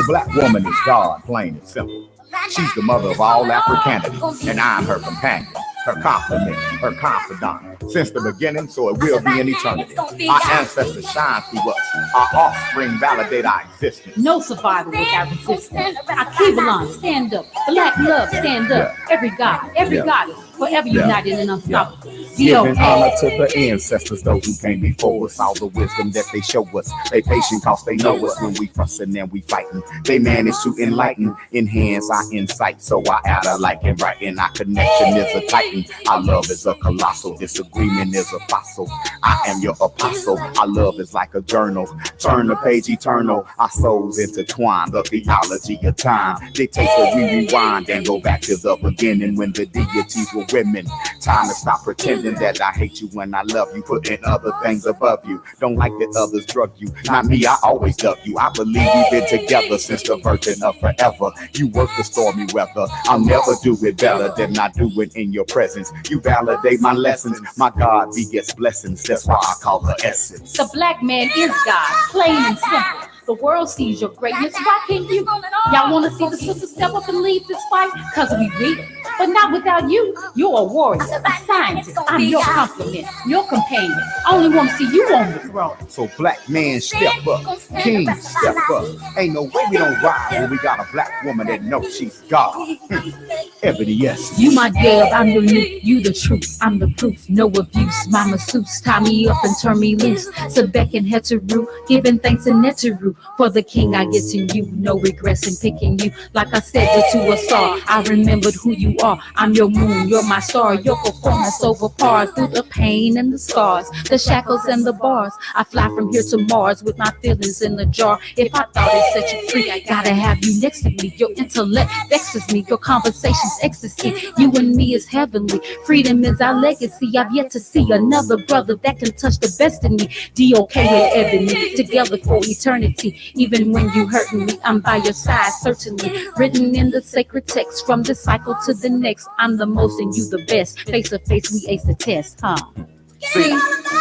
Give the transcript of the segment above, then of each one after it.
black woman is God, plain and simple. She's the mother of all Africanity, and I'm her companion, her compliment, her confidant. Since the beginning, so it will be in eternity. Our ancestors shine through us. Our offspring validate our existence. No survival without resistance. Alkebulan, stand up. Black love, stand up. Every God, every goddess, forever united and unstoppable. Giving honor to the ancestors, those who came before us, all the wisdom that they show us. They patient cause they know us. When we fussing and we fighting, they manage to enlighten, enhance our insight. So our outer like and right, and our connection is a titan. Our love is a colossal, disagreement is a fossil. I am your apostle. Our love is like a journal. Turn the page eternal. Our souls intertwine. The theology of time dictates that we rewind and go back to the beginning when the deities were women. Time to stop pretending that I hate you when I love you, putting other things above you. Don't like that others drug you. Not me, I always love you. I believe we've been together since the virgin of forever. You work the stormy weather. I'll never do it better than I do it in your presence. You validate my lessons. My God begets blessings. That's why I call her essence. The black man is God, plain and simple. The world sees your greatness. Why can't you? Y'all want to see the sisters step up and lead this fight? Because we will. But not without you. You're a warrior, a scientist. I'm your compliment, your companion. I only want to see you on the throne. So black man, step up. King, step up. Ain't no way we don't ride when we got a black woman that knows she's God. Ebony, yes. You my dove, I'm your new. You the truth, I'm the proof. No abuse. My masseuse, tie me up and turn me loose. So back in Heteru, giving thanks in Neteru. For the king I get in you, no regrets in picking you. Like I said, to a star, I remembered who you are. I'm your moon, you're my star. Your performance over par through the pain and the scars, the shackles and the bars. I fly from here to Mars with my feelings in the jar. If I thought it set you free, I gotta have you next to me. Your intellect vexes me, your conversation's ecstasy. You and me is heavenly. Freedom is our legacy. I've yet to see another brother that can touch the best in me. DOK and Ebony, together for eternity. Even when you hurting me, I'm by your side, certainly. Written in the sacred text, from this cycle to the next. I'm the most and you the best. Face to face, we ace the test, huh? See,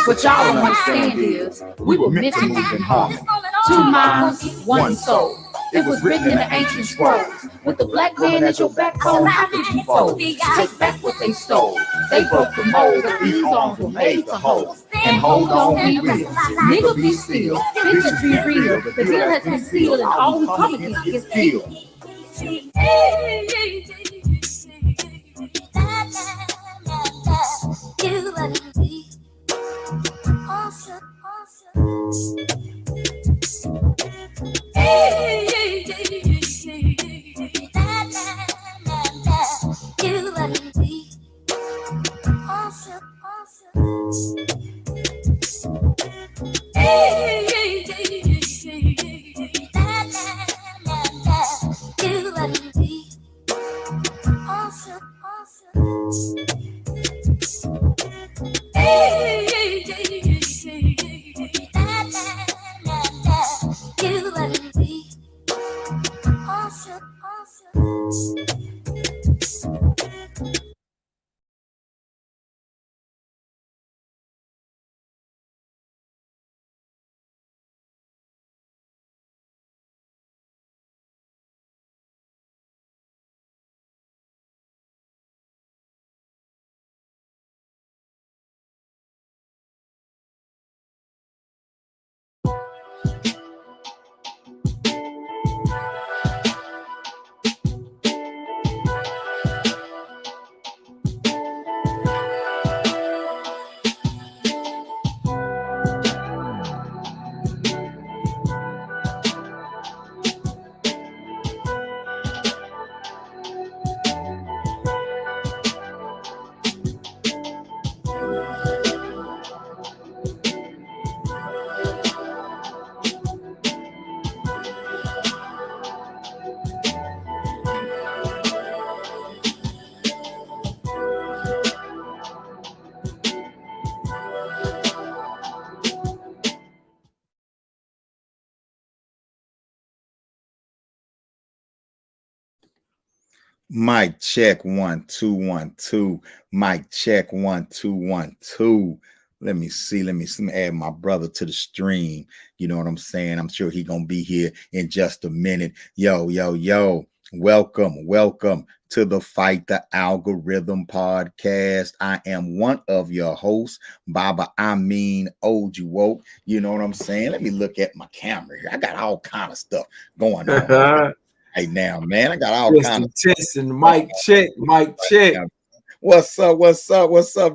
what y'all don't understand is we were meant to move in harmony. 2 minds, 1 soul. It was written in the ancient scrolls. With the black man as your backbone, how could you fold? Take back what they stole. They broke the mold, but these arms were made to hold. And hold on, be real. Nigga, be still. Bitches be real. The deal has been sealed, and all we come against is steel. Mic check 1 2 1 2. Mic check 1 2 1 2. Let me see. Let me add my brother to the stream. You know what I'm saying? I'm sure he's gonna be here in just a minute. Yo, yo, yo. Welcome to the Fight the Algorithm podcast. I am one of your hosts, Baba Amin Ojuwoke. You know what I'm saying? Let me look at my camera here. I got all kind of stuff going on right now, man. I got all kind of testing. Mic check. What's up,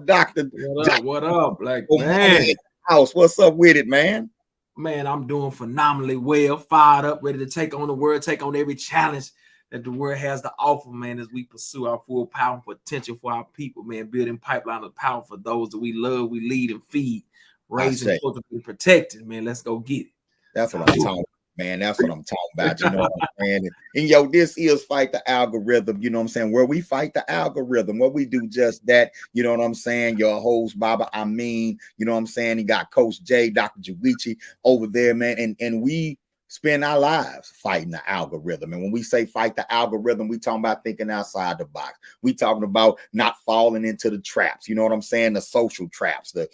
Doctor? What up, Black man? House. What's up with it, man? Man, I'm doing phenomenally well, fired up, ready to take on the world, take on every challenge that the world has to offer, man, as we pursue our full power and potential for our people, man, building pipeline of power for those that we love, we lead and feed, raising, cultivating, protecting, man. Let's go get it. That's what I'm talking about. Man, that's what I'm talking about. You know what I'm saying? And yo, this is Fight the Algorithm. You know what I'm saying? Where we fight the algorithm, where we do just that. You know what I'm saying? Your host, Baba Amin. You know what I'm saying? He got Coach J, Dr. Junichi over there, man. And we spend our lives fighting the algorithm. And when we say fight the algorithm, we talking about thinking outside the box. We talking about not falling into the traps. You know what I'm saying? The social traps, the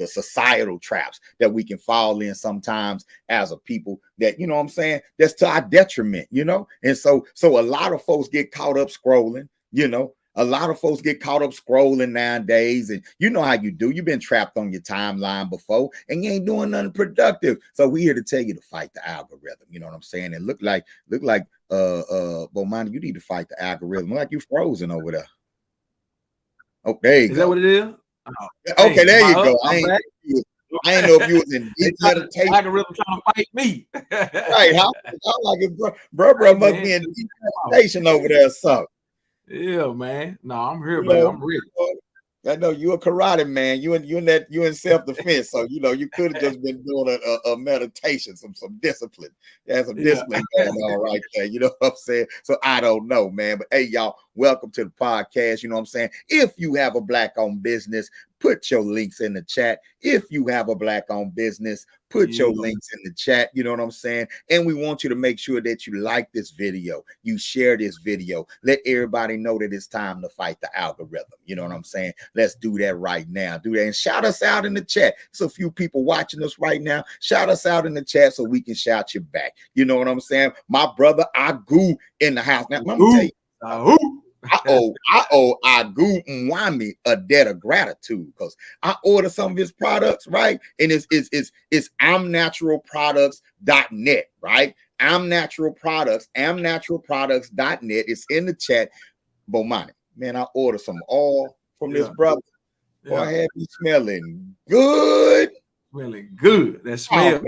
societal traps that we can fall in sometimes as a people that, you know what I'm saying, that's to our detriment, you know? And so a lot of folks get caught up scrolling, you know. A lot of folks get caught up scrolling nowadays, and you know how you do. You've been trapped on your timeline before, and you ain't doing nothing productive. So we here to tell you to fight the algorithm. You know what I'm saying? And look like Bomani, you need to fight the algorithm. Look like you frozen over there. Oh, there you go. Is that what it is? Oh, okay, there you go. I ain't know if you was in deep meditation. Algorithm trying to fight me. Right? How like it, bro must be in deep meditation over there or something. Yeah, man. No, I'm here, man. I'm ready. I know you're a karate man. You in self-defense. So you know you could have just been doing a meditation, some discipline. There's some discipline going on right there. You know what I'm saying? So I don't know, man. But hey, y'all, welcome to the podcast. You know what I'm saying? If you have a Black-owned business, put your links in the chat. If you have a Black-owned business, put your links in the chat. You know what I'm saying? And we want you to make sure that you like this video. You share this video. Let everybody know that it's time to fight the algorithm. You know what I'm saying? Let's do that right now. Do that. And shout us out in the chat. There's a few people watching us right now. Shout us out in the chat so we can shout you back. You know what I'm saying? My brother Agu in the house. Now, let me tell you. I owe Agu Mwami a debt of gratitude because I ordered some of his products, right? And it's amnaturalproducts.net, right? amnaturalproducts.net. It's in the chat. Bomani, man, I ordered some oil from this brother. Boy, I had me smelling good. Smelling good. That smell. I'm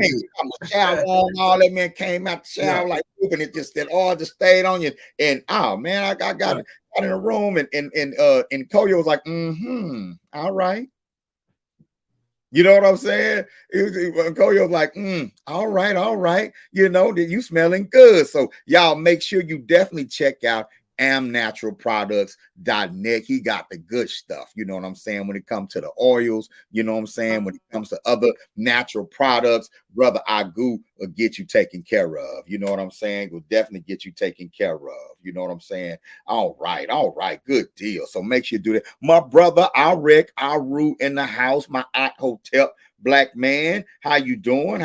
a shower on, all that, man, came out the shower like pooping. It just, that oil just stayed on you. And oh man, I got in a room and Koyo was like, all right. You know what I'm saying? Koyo was like, all right. You know, that you smelling good. So y'all make sure you definitely check out amnaturalproducts.net. He got the good stuff, you know what I'm saying, when it comes to the oils, you know what I'm saying, when it comes to other natural products, brother Agu will get you taken care of, you know what I'm saying, will definitely get you taken care of, you know what I'm saying. All right, good deal. So make sure you do that. My brother Arek Aru in the house, my Aunt Hotep Black man, how you doing?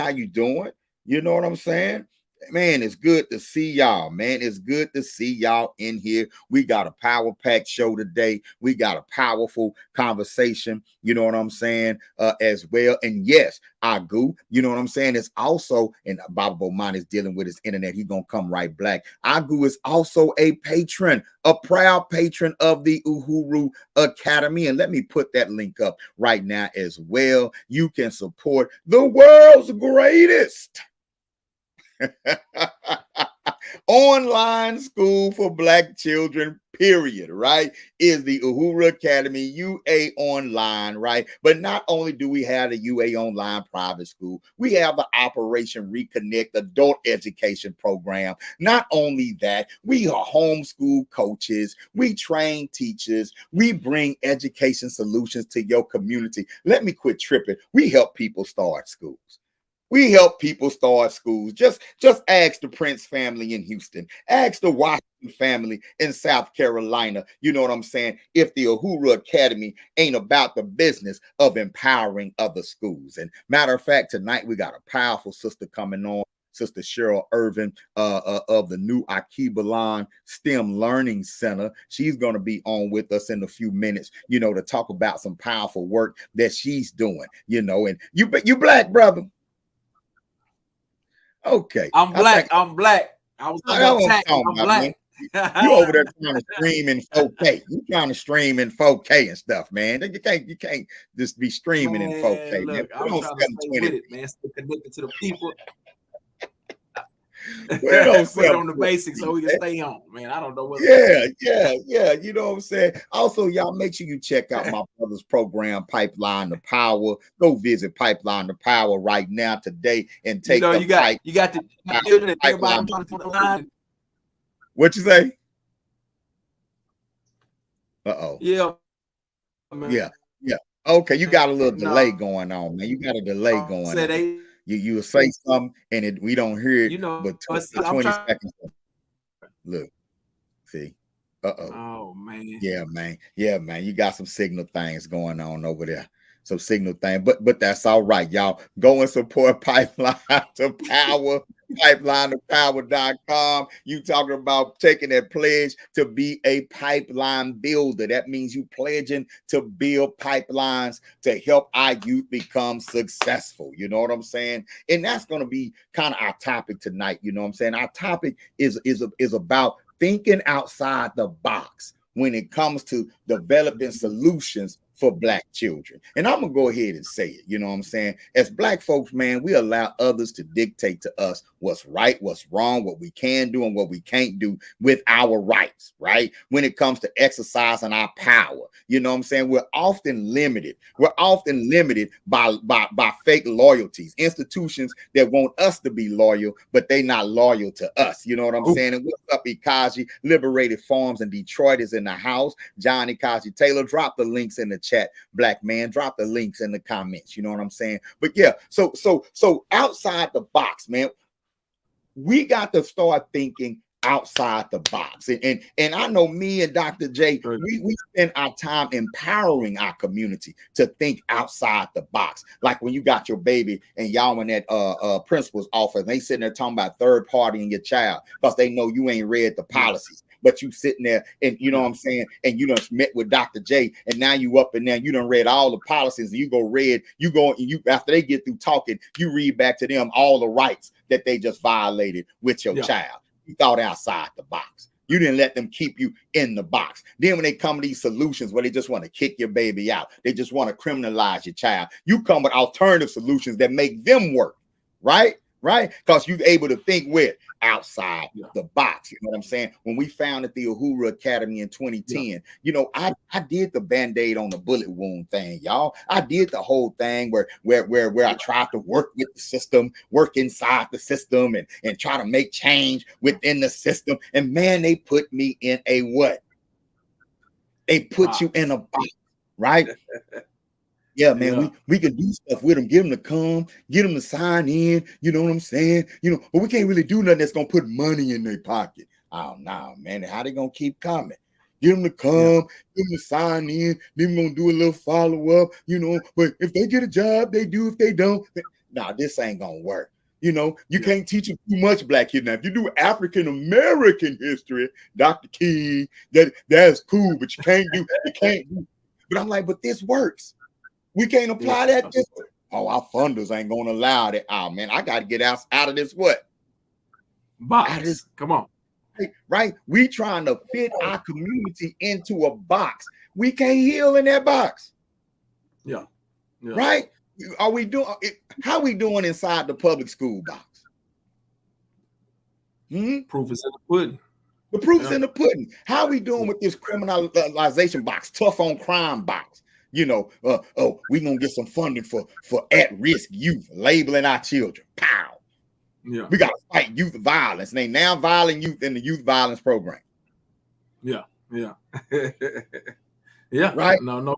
You know what I'm saying? Man, it's good to see y'all, man. It's good to see y'all in here. We got a power-packed show today. We got a powerful conversation, you know what I'm saying, as well. And yes, Agu, you know what I'm saying, it's also, and Baba Bomani is dealing with his internet. He's going to come right back. Agu is also a patron, a proud patron of the Uhuru Academy. And let me put that link up right now as well. You can support the world's greatest online school for Black children, period, right, is the Uhuru Academy UA Online, right? But not only do we have the UA Online private school, we have the Operation Reconnect adult education program. Not only that, we are homeschool coaches, we train teachers, we bring education solutions to your community. Let me quit tripping. We help people start schools. We help people start schools. Just ask the Prince family in Houston. Ask the Washington family in South Carolina. You know what I'm saying? If the Uehara Academy ain't about the business of empowering other schools. And matter of fact, tonight we got a powerful sister coming on. Sister Cheryl Irvin of the new Alkebulan STEM Learning Center. She's going to be on with us in a few minutes, you know, to talk about some powerful work that she's doing, you know. And you black, brother? Okay. I'm black. I'm black. I was under attack. I'm black. You over there trying to stream in 4K. You trying to stream in 4K and stuff, man. You can't just be streaming in 4K. Look, Man. I'm trying to stay with it, man. Stay connected to the people. Put on the basics so we can stay on, man. I don't know what. Yeah. You know what I'm saying? Also, y'all make sure you check out my brother's program, Pipeline to Power. Go visit Pipeline to Power right now today and take you got the pipeline. What you say? Uh-oh. Yeah. Man. Yeah. Okay, you got a little delay going on, man. You got a delay going on. You will say something and we don't hear it, you know, but 20 seconds. Look, see. Oh man. Yeah, man. You got some signal things going on over there. Some signal thing, but that's all right, y'all. Go and support Pipeline to Power, pipelinetopower.com. You talking about taking that pledge to be a pipeline builder. That means you pledging to build pipelines to help our youth become successful. You know what I'm saying? And that's going to be kind of our topic tonight. You know what I'm saying? Our topic is about thinking outside the box when it comes to developing solutions for Black children. And I'm gonna go ahead and say it. You know what I'm saying? As Black folks, man, we allow others to dictate to us what's right, what's wrong, what we can do and what we can't do with our rights, right? When it comes to exercising our power, you know what I'm saying? We're often limited. We're often limited by fake loyalties, institutions that want us to be loyal, but they not loyal to us. You know what I'm saying? And what's up, Ikaji? Liberated Farms in Detroit is in the house. John Ikaji Taylor, drop the links in the chat. Black man, drop the links in the comments. You know what I'm saying? But yeah, so outside the box, man, we got to start thinking outside the box. And I know me and Dr. J, we spend our time empowering our community to think outside the box. Like when you got your baby and y'all in that principal's office, and they sitting there talking about third party in your child because they know you ain't read the policies. But you sitting there and you know what I'm saying, and you done met with Dr. J, and now you up in there, you done read all the policies, and you go after they get through talking, you read back to them all the rights that they just violated with your child. You thought outside the box. You didn't let them keep you in the box. Then when they come to these solutions where they just want to kick your baby out, they just want to criminalize your child, you come with alternative solutions that make them work, right? Because you're able to think with outside the box. You know what I'm saying? When we founded the Uehara Academy in 2010, you know, I did the Band-Aid on the bullet wound thing, y'all. I did the whole thing where I tried to work with the system, work inside the system and try to make change within the system. And man, they put me in a what? They put you in a box, right? Yeah, man, we can do stuff with them, get them to come, get them to sign in, you know what I'm saying? You know, but we can't really do nothing that's going to put money in their pocket. Oh, no, man, how they going to keep coming? Get them to come, get them to sign in, then we're going to do a little follow-up, you know, but if they get a job, they do. If they don't, this ain't going to work. You know, you can't teach them too much Black history. Now, if you do African-American history, Dr. King, that's cool, but you can't do. But I'm like, but this works. We can't apply that. Our funders ain't gonna allow that. Oh man, I gotta get out of this what? Box. Come on. Right? We trying to fit our community into a box. We can't heal in that box. Yeah. Right? Are we doing how we doing inside the public school box? Proof is in the pudding. The proof's in the pudding. How we doing with this criminalization box, tough on crime box? You know, we gonna get some funding for at-risk youth, labeling our children. Pow. Yeah. We gotta fight youth violence. They now violent youth in the youth violence program. Yeah. Right. No.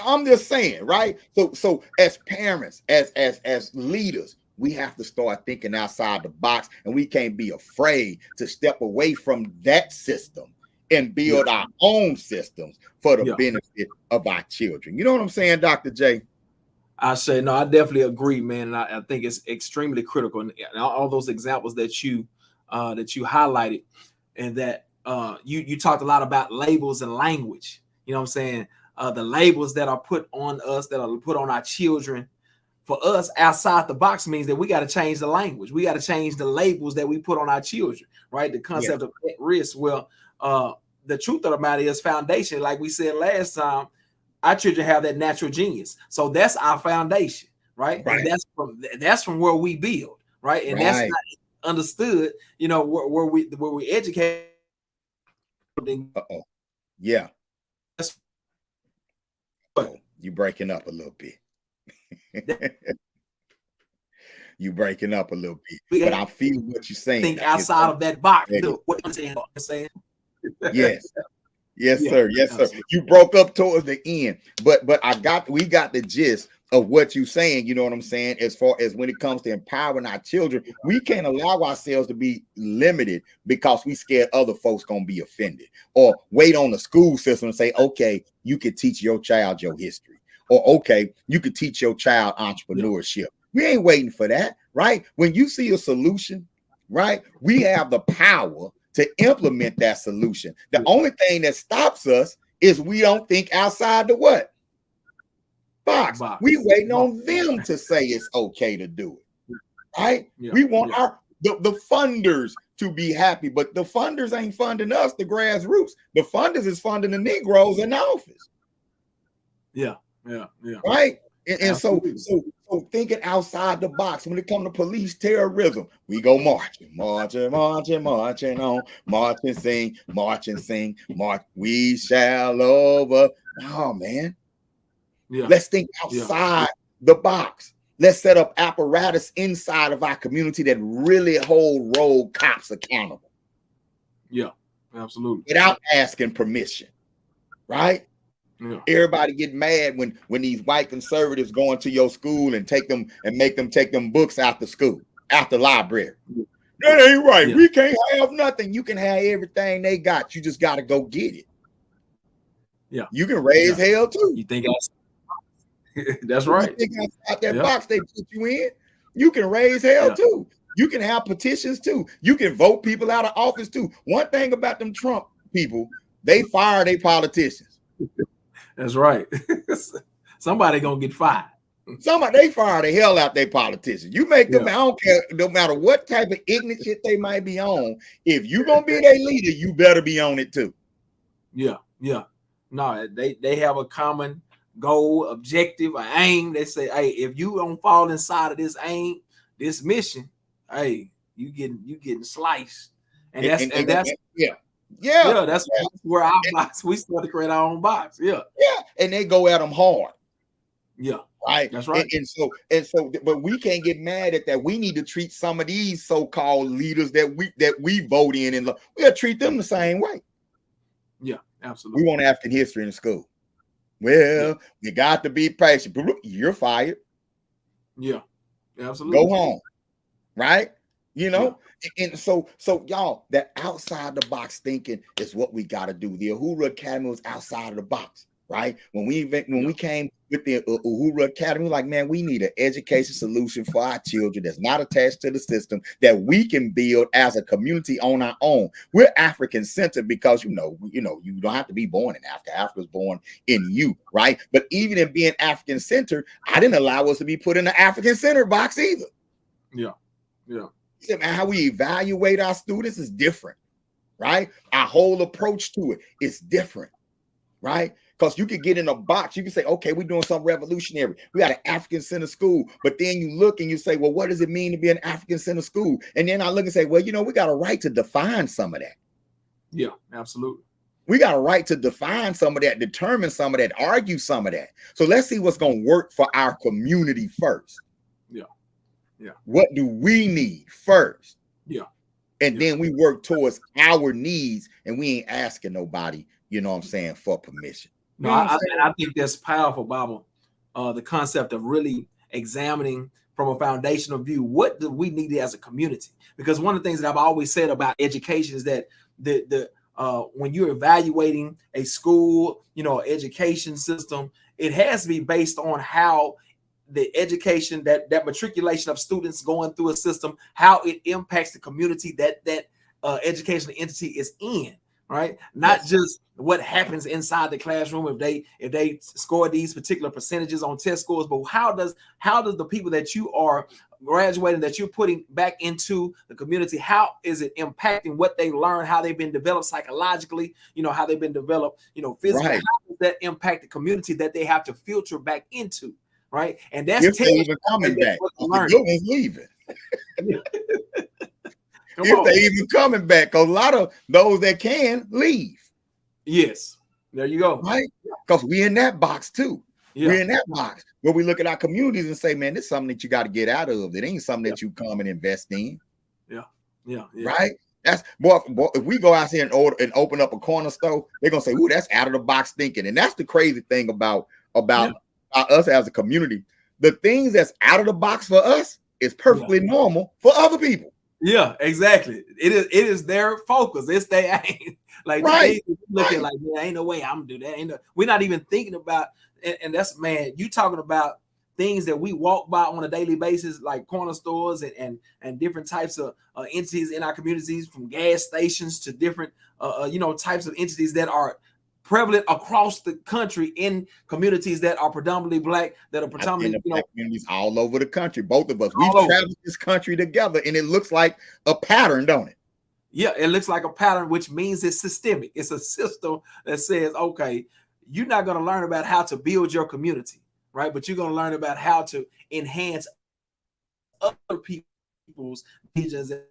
I'm just saying, right? So as parents, as leaders, we have to start thinking outside the box, and we can't be afraid to step away from that system and build our own systems for the benefit of our children. You know what I'm saying, Dr. J? I say, no, I definitely agree, man. And I think it's extremely critical. And all those examples that you highlighted, and that you talked a lot about labels and language. You know what I'm saying? The labels that are put on us, that are put on our children, for us outside the box means that we got to change the language. We got to change the labels that we put on our children, right? The concept of risk. Well, the truth of the matter is foundation. Like we said last time, our children have that natural genius. So that's our foundation, right? And that's from where we build, right? And that's not understood, you know, where we educate. Yeah. You breaking up a little bit. You breaking up a little bit, but I feel what you're saying. Think outside of that box. What I'm saying. Yes, sir. Yes, sir. You broke up towards the end, but we got the gist of what you're saying. You know what I'm saying? As far as when it comes to empowering our children, we can't allow ourselves to be limited because we scared other folks gonna be offended, or wait on the school system and say, okay, you could teach your child your history, or okay, you could teach your child entrepreneurship. We ain't waiting for that, right? When you see a solution, right, we have the power to implement that solution. The only thing that stops us is we don't think outside the what? Box. We waiting on them to say it's okay to do it, right? We want the funders to be happy, but the funders ain't funding us, the grassroots. The funders is funding the Negroes in office. Right? And so thinking outside the box when it comes to police terrorism, we go marching on, march and sing, march. We shall over. Oh man, let's think outside the box. Let's set up apparatus inside of our community that really hold road cops accountable. Yeah, absolutely. Without asking permission, right? Everybody get mad when these white conservatives go into your school and make them take them books out the school, out the library. That ain't right. We can't have nothing. You can have everything they got. You just got to go get it. Yeah, you can raise hell too. You think that's right? You think outside that box they put you in, you can raise hell too. You can have petitions too. You can vote people out of office too. One thing about them Trump people, they fire their politicians. That's right. Somebody gonna get fired. They fire the hell out their politicians. You make them, I don't care, no matter what type of ignorant shit they might be on. If you gonna be their leader, you better be on it too. Yeah. No, they have a common goal, objective, an aim. They say, hey, if you don't fall inside of this aim, this mission, hey, you getting sliced. And that's where our box, we start to create our own box. And they go at them hard. Right. That's right. And so, but we can't get mad at that. We need to treat some of these so-called leaders that we vote in, and we'll treat them the same way. Yeah, absolutely. We want African history in school. Well, you got to be patient. You're fired. Yeah, absolutely. Go home. Right? You know, and so y'all, that outside the box thinking is what we got to do. The Uhuru Academy was outside of the box, right? When we came with the Uhuru Academy, like, man, we need an education solution for our children that's not attached to the system, that we can build as a community on our own. We're African centered because you don't have to be born in Africa. Africa's born in you, right? But even in being African centered, I didn't allow us to be put in the African centered box either. Yeah. How we evaluate our students is different, right? Our whole approach to it is different, right? Because you could get in a box, you can say, okay, we're doing something revolutionary. We got an African center school, but then you look and you say, well, what does it mean to be an African center school? And then I look and say, well, we got a right to define some of that. Yeah, absolutely. We got a right to define some of that, determine some of that, argue some of that. So let's see what's going to work for our community first. Yeah. What do we need first? Yeah. And then we work towards our needs, and we ain't asking nobody, for permission. No, I think that's powerful, Bible. The concept of really examining from a foundational view, what do we need as a community? Because one of the things that I've always said about education is that when you're evaluating a school, education system, it has to be based on how the education, that matriculation of students going through a system, how it impacts the community that educational entity is in, right? Not just what happens inside the classroom if they score these particular percentages on test scores, but how does the people that you are graduating, that you're putting back into the community, how is it impacting what they learn, how they've been developed psychologically, how they've been developed, physically, how does that impact the community that they have to filter back into, right? And that's if they even coming back. The good ones leaving. If they even coming back, because a lot of those that can leave. Yes, there you go. Right, because we in that box too. We're in that box where we look at our communities and say, man, this is something that you got to get out of. It ain't something that you come and invest in. Yeah. Right. That's boy, if we go out here and open up a corner store, they're gonna say, "Ooh, that's out of the box thinking." And that's the crazy thing about us as a community. The things that's out of the box for us is perfectly normal for other people. Yeah, exactly. It is their focus. It's they ain't like they look at like, yeah, ain't no way I'm gonna do that. We're not even thinking about, and that's, man, you talking about things that we walk by on a daily basis, like corner stores and different types of entities in our communities, from gas stations to different types of entities that are prevalent across the country in communities that are predominantly Black, that are predominantly Black communities all over the country. Both of us, we've traveled this country together, and it looks like a pattern, don't it? Yeah, it looks like a pattern, which means it's systemic. It's a system that says, okay, you're not going to learn about how to build your community, right? But you're going to learn about how to enhance other people's visions and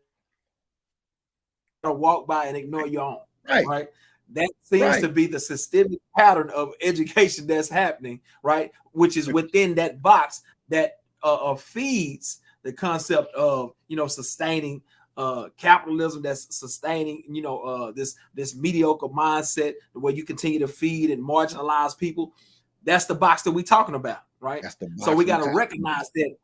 walk by and ignore your own, right? That seems to be the systemic pattern of education that's happening, right? Which is within that box that feeds the concept of, sustaining capitalism, that's sustaining, this mediocre mindset where you continue to feed and marginalize people. That's the box that we're talking about, right? So we got to recognize that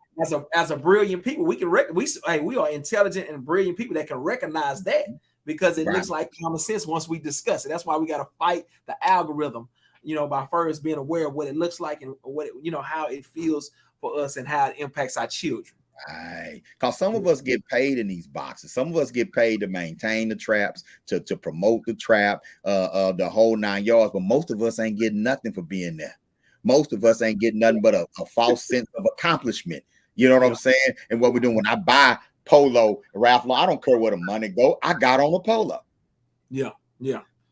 as a brilliant people, we are intelligent and brilliant people that can recognize that, because it looks like common sense once we discuss it. That's why we got to fight the algorithm, by first being aware of what it looks like and what how it feels for us and how it impacts our children. Right, because some of us get paid in these boxes. Some of us get paid to maintain the traps, to promote the trap, the whole 9 yards. But most of us ain't getting nothing for being there. Most of us ain't getting nothing but a false sense of accomplishment. You know what I'm saying? And what we're doing, when I buy Polo, Ralph Lauren, I don't care where the money go. I got on a Polo. Yeah.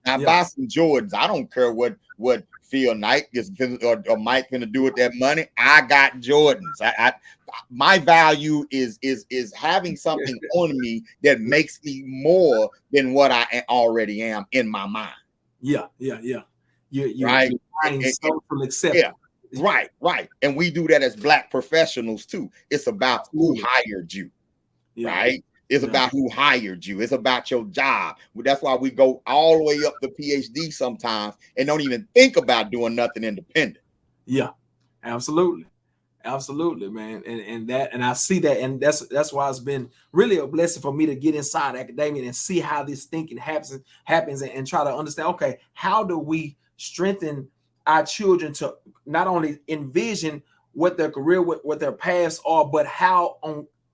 I buy some Jordans. I don't care what Phil Knight is or Mike gonna do with that money. I got Jordans. My value is having something on me that makes me more than what I already am in my mind. Yeah. You're right. Social acceptance. Yeah, right. And we do that as Black professionals too. It's about who hired you, right? It's about who hired you. It's about your job. That's why we go all the way up to PhD sometimes and don't even think about doing nothing independent. Yeah, absolutely, man. And I see that, and that's why it's been really a blessing for me to get inside academia and see how this thinking happens and try to understand, okay, how do we strengthen our children to not only envision what their career, what their paths are, but how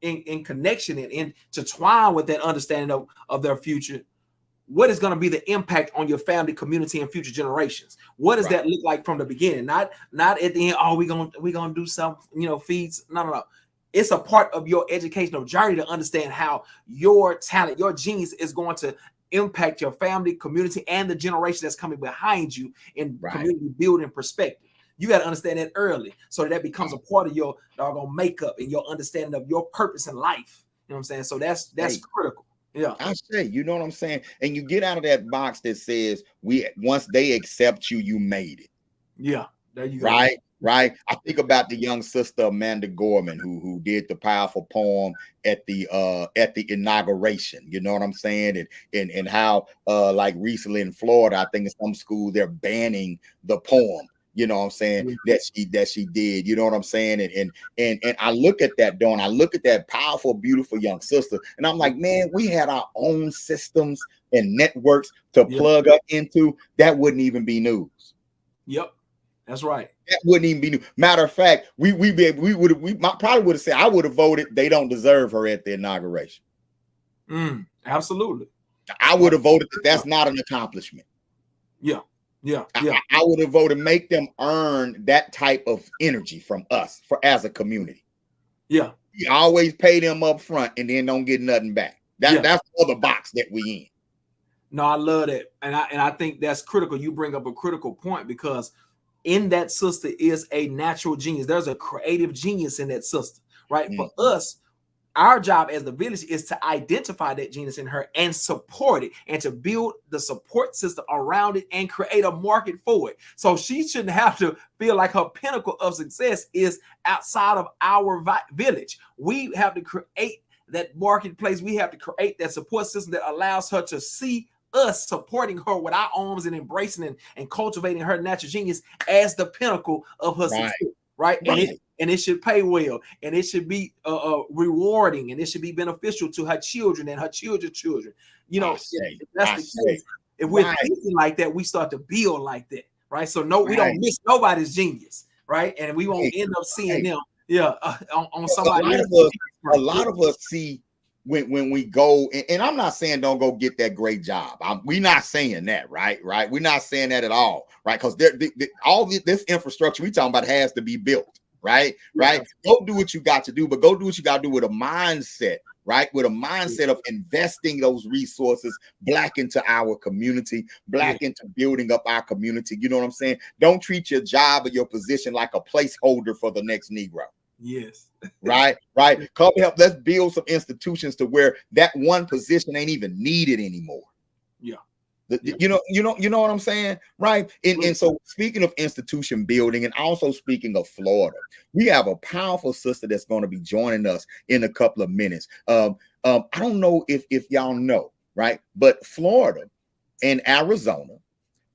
in connection and intertwine with that understanding of their future, what is going to be the impact on your family, community, and future generations? What does that look like from the beginning? Not at the end, we're gonna do some, feeds. No. It's a part of your educational journey to understand how your talent, your genius is going to impact your family, community, and the generation that's coming behind you in community building perspective. You got to understand that early so that becomes a part of your doggone makeup and your understanding of your purpose in life. You know what I'm saying? So that's critical. Yeah. I say, you know what I'm saying? And you get out of that box that says once they accept you, you made it. Yeah. There you go. Right. I think about the young sister Amanda Gorman who did the powerful poem at the inauguration. You know what I'm saying? And how like recently in Florida, I think in some schools they're banning the poem. you know what I'm saying, that she did, you know what I'm saying? And I look at that, Dawn, I look at that powerful, beautiful young sister, and I'm like, man, we had our own systems and networks to plug up into, that wouldn't even be news. Yep, that's right. That wouldn't even be new. Matter of fact, we probably would have said, I would have voted they don't deserve her at the inauguration. Absolutely. I would have voted that that's not an accomplishment. Yeah. I would have voted make them earn that type of energy from us as a community. Yeah. You always pay them up front and then don't get nothing back. That's the other box that we in. No, I love that. And I think that's critical. You bring up a critical point, because in that sister is a natural genius. There's a creative genius in that sister, right? For us, our job as the village is to identify that genius in her and support it, and to build the support system around it and create a market for it. So she shouldn't have to feel like her pinnacle of success is outside of our village. We have to create that marketplace. We have to create that support system that allows her to see us supporting her with our arms and embracing and cultivating her natural genius as the pinnacle of her success, right? And it should pay well, and it should be rewarding, and it should be beneficial to her children and her children's children. You know, if that's the case, if we're thinking like that, we start to build like that, right? So we don't miss nobody's genius, right? And we won't end up seeing them, on somebody else. A lot of us see when we go, and I'm not saying don't go get that great job. We're not saying that, right? We're not saying that at all, right? Because all this infrastructure we talking about has to be built. Right. Go do what you got to do, but go do what you got to do with a mindset, right? With a mindset of investing those resources back into our community, back into building up our community. You know what I'm saying? Don't treat your job or your position like a placeholder for the next Negro. Yes. Right. Come help. Let's build some institutions to where that one position ain't even needed anymore. Yeah. You know what I'm saying, right? And so, speaking of institution building, and also speaking of Florida, we have a powerful sister that's going to be joining us in a couple of minutes. I don't know if y'all know, right? But Florida and Arizona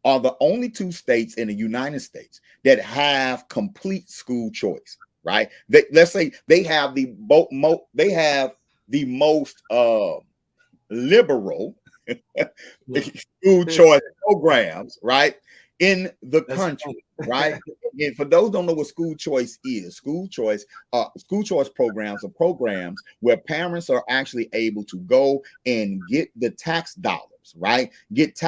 are the only two states in the United States that have complete school choice, right? Let's say they have the most liberal school choice programs, right, in the country, right? And for those who don't know what school choice is, school choice programs are programs where parents are actually able to go and get the tax dollars, right? Get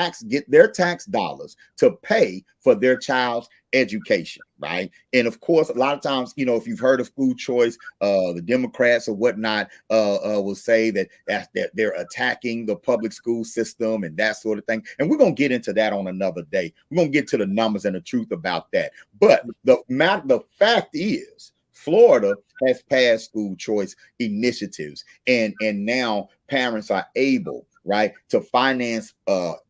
their tax dollars to pay for their child's education, right? And of course, a lot of times, if you've heard of school choice, the Democrats or whatnot will say that they're attacking the public school system and that sort of thing. And we're gonna get into that on another day. We're gonna get to the numbers and the truth about that. But the fact is, Florida has passed school choice initiatives, and now parents are able, right, to finance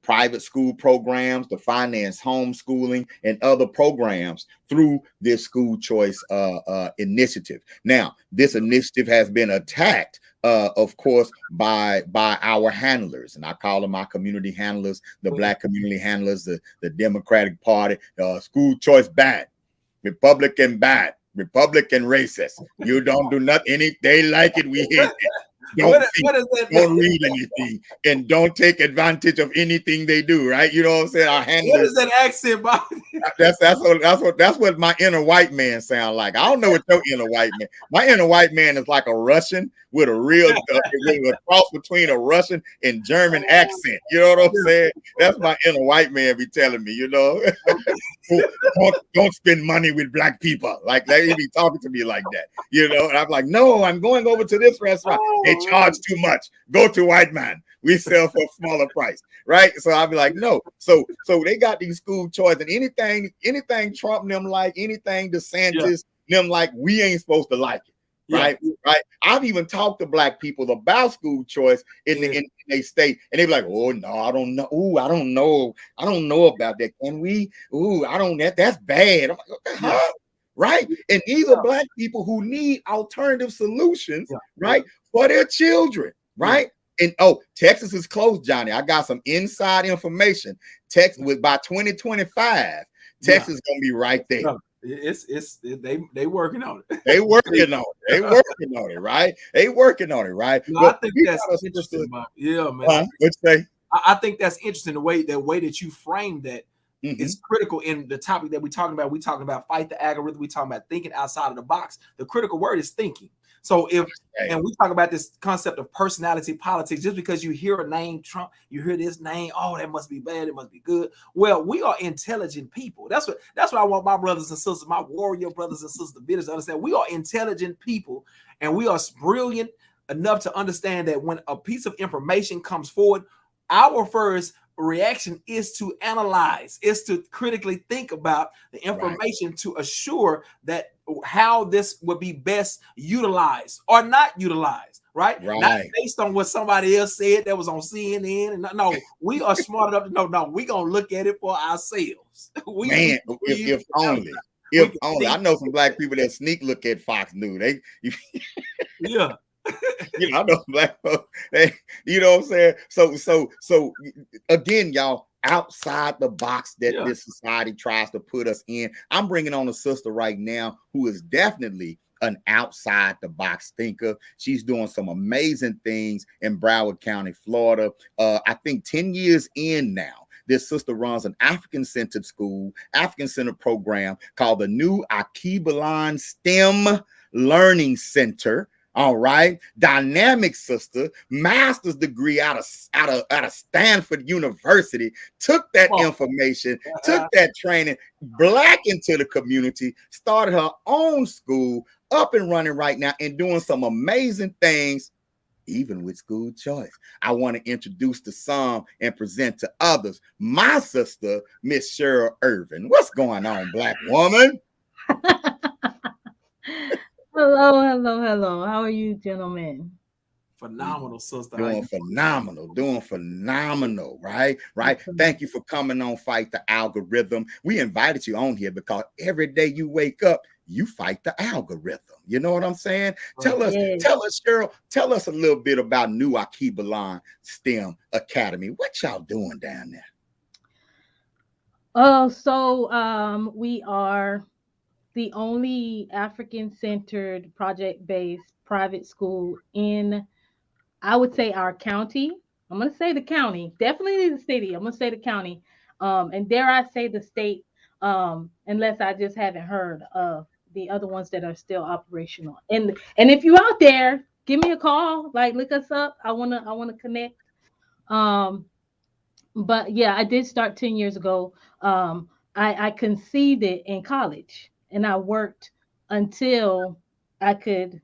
private school programs, to finance homeschooling and other programs through this school choice initiative. Now, this initiative has been attacked, of course, by our handlers, and I call them our community handlers, the Black community handlers, the Democratic Party. School choice bad, Republican bad, Republican racist. You don't do nothing. They like it, we hate it. Don't read anything, and don't take advantage of anything they do, right? You know what I'm saying? Our handlers, what is that accent, Bob? That's what my inner white man sound like. I don't know what your inner white man. My inner white man is like a Russian with a real with a cross between a Russian and German accent. You know what I'm saying? That's my inner white man be telling me, don't spend money with black people. Like they be talking to me like that, and I'm like, no, I'm going over to this restaurant. They charge too much. Go to white man. We sell for a smaller price, right? So I'll be like, no. So they got these school choice, and anything Trump them like, anything DeSantis them like, we ain't supposed to like it, right? Right. I've even talked to black people about school choice in their state, and they be like, oh no, I don't know. Ooh, I don't know about that. Can we? Ooh, I don't. That's bad. I'm like, huh? Right? And these are black people who need alternative solutions, right, for their children, right? And Texas is close, Johnny. I got some inside information. Texas, by 2025, Texas gonna be right there. No, they working on it. They working on it. They working on it, right? They working on it, right? No, But I think we that's got a interesting. sister. Yeah, man. What'd you say? I think that's interesting the way that you frame that. Mhm. It's critical in the topic that we're talking about. We're talking about fight the algorithm. We're talking about thinking outside of the box. The critical word is thinking. So and we talk about this concept of personality politics, just because you hear a name, Trump, you hear this name, oh, that must be bad, it must be good. Well, we are intelligent people. That's what I want my brothers and sisters, my warrior brothers and sisters, to understand. We are intelligent people, and we are brilliant enough to understand that when a piece of information comes forward, our first reaction is to analyze, is to critically think about the information to assure that how this would be best utilized or not utilized, right? Not based on what somebody else said that was on CNN. And no, we are smart enough to know, no, we're gonna look at it for ourselves. If only. I know some black people that sneak look at Fox News. Yeah. You know, I know black folks. You know what I'm saying? So again, y'all, outside the box that this society tries to put us in. I'm bringing on a sister right now who is definitely an outside the box thinker. She's doing some amazing things in Broward County, Florida. I think 10 years in now. This sister runs an African-centered school, African-centered program called the new Alkebulan STEM Learning Center. All right, dynamic sister, master's degree out of Stanford University, took that information, took that training, black into the community, started her own school, up and running right now, and doing some amazing things, even with school choice. I want to introduce to some and present to others my sister, Miss Cheryl Irvin. What's going on, black woman? Hello. How are you, gentlemen? Phenomenal, sister. Doing phenomenal, right? Thank you for coming on Fight the Algorithm. We invited you on here because every day you wake up, you fight the algorithm. You know what I'm saying? Tell us, Cheryl, tell us a little bit about New Alkebulan STEM Academy. What y'all doing down there? We are the only African-centered, project-based private school in, I would say, our county. I'm going to say the county, definitely the city. I'm going to say the county. And dare I say the state, unless I just haven't heard of the other ones that are still operational. And if you're out there, give me a call, like look us up. I want to connect. But yeah, I did start 10 years ago. I conceived it in college, and I worked until I could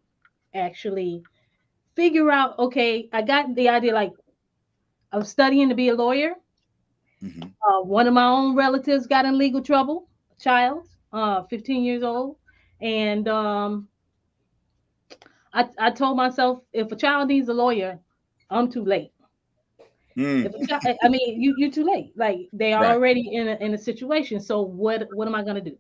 actually figure out, okay, I got the idea, like I was studying to be a lawyer. Mm-hmm. One of my own relatives got in legal trouble, a child, 15 years old. And I told myself, if a child needs a lawyer, I'm too late. If a child, I mean, you're too late. Like they are already in a situation. So what am I gonna do?